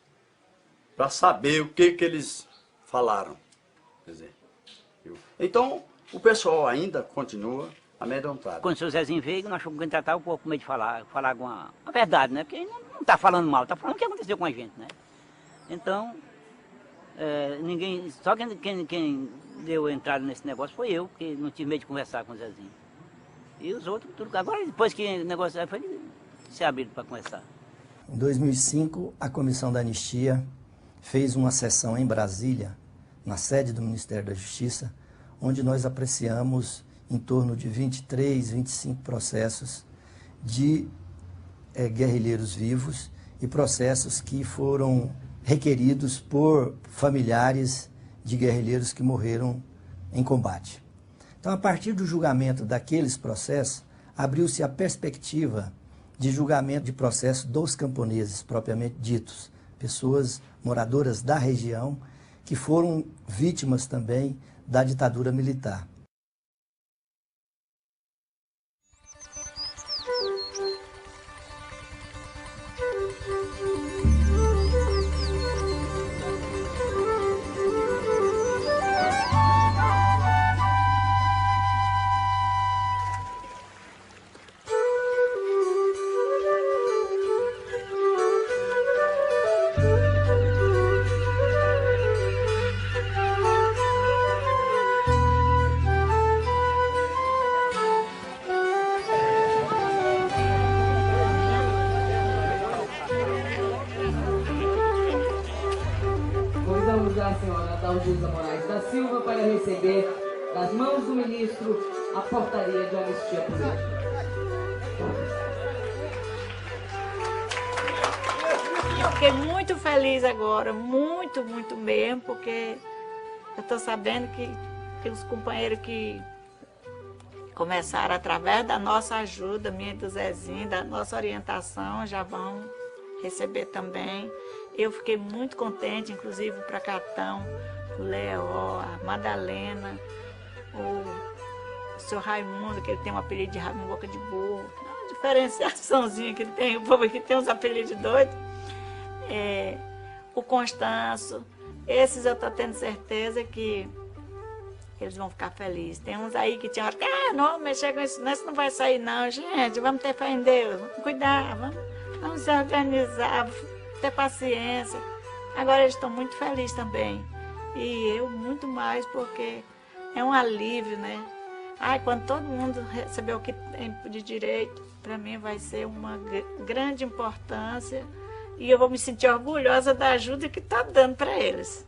para saber o que eles falaram. Quer dizer, então, o pessoal ainda continua amedrontado. Quando o seu Zezinho veio, nós fomos tratar um pouco com medo de falar a verdade, né? Porque ele não está falando mal, está falando o que aconteceu com a gente, né? Então, só quem deu entrada nesse negócio foi eu, que não tive medo de conversar com o Zezinho. E os outros, tudo. Agora, depois que o negócio foi se abrir para conversar. Em 2005, a Comissão da Anistia fez uma sessão em Brasília, na sede do Ministério da Justiça, onde nós apreciamos em torno de 23, 25 processos de guerrilheiros vivos e processos que foram requeridos por familiares de guerrilheiros que morreram em combate. Então, a partir do julgamento daqueles processos, abriu-se a perspectiva de julgamento de processos dos camponeses, propriamente ditos, pessoas moradoras da região, que foram vítimas também da ditadura militar. A senhora Dalgisa Moraes da Silva para receber das mãos do ministro a portaria de anistia política. Eu fiquei muito feliz agora, muito mesmo, porque eu estou sabendo que os companheiros que começaram através da nossa ajuda, minha e do Zezinho, da nossa orientação, já vão receber também. Eu fiquei muito contente, inclusive o Pracatão, o Leó, a Madalena, o seu Raimundo, que ele tem um apelido de Raimundo Boca de Burro, uma diferenciaçãozinha que ele tem, o povo aqui tem uns apelidos doidos. O Constanço, esses eu estou tendo certeza que eles vão ficar felizes. Tem uns aí que tinham hora que, não, mexer com isso não vai sair não, gente, vamos ter fé em Deus, vamos cuidar, vamos se organizar, ter paciência. Agora eles estão muito felizes também. E eu muito mais, porque é um alívio, né? Quando todo mundo receber o que tem de direito, para mim vai ser uma grande importância. E eu vou me sentir orgulhosa da ajuda que está dando para eles.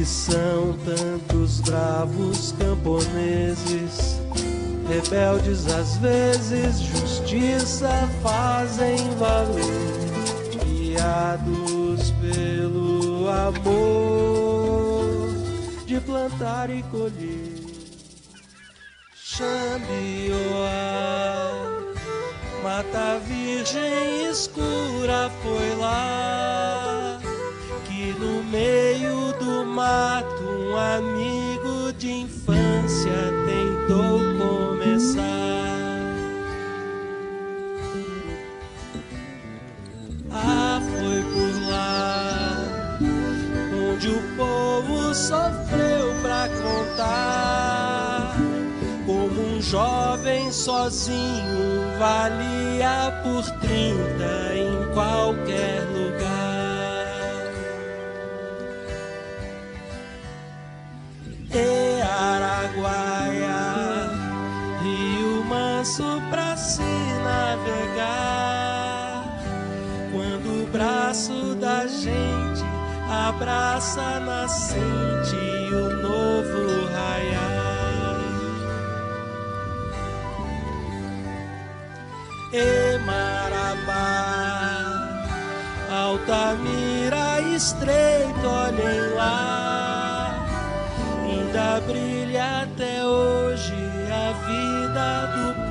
que são tantos bravos camponeses, rebeldes às vezes, justiça fazem valer, guiados pelo amor de plantar e colher. Xambioá, mata virgem escura, foi lá que no meio do mato um amigo de infância tentou começar. Ah, foi por lá onde o povo sofreu pra contar como um jovem sozinho valia por 30 em qualquer lugar. E Araguaia, rio manso pra se navegar, quando o braço da gente abraça a nascente e o novo raiar. E Marabá, Altamira, Estreito, olhem lá, ainda brilha até hoje a vida do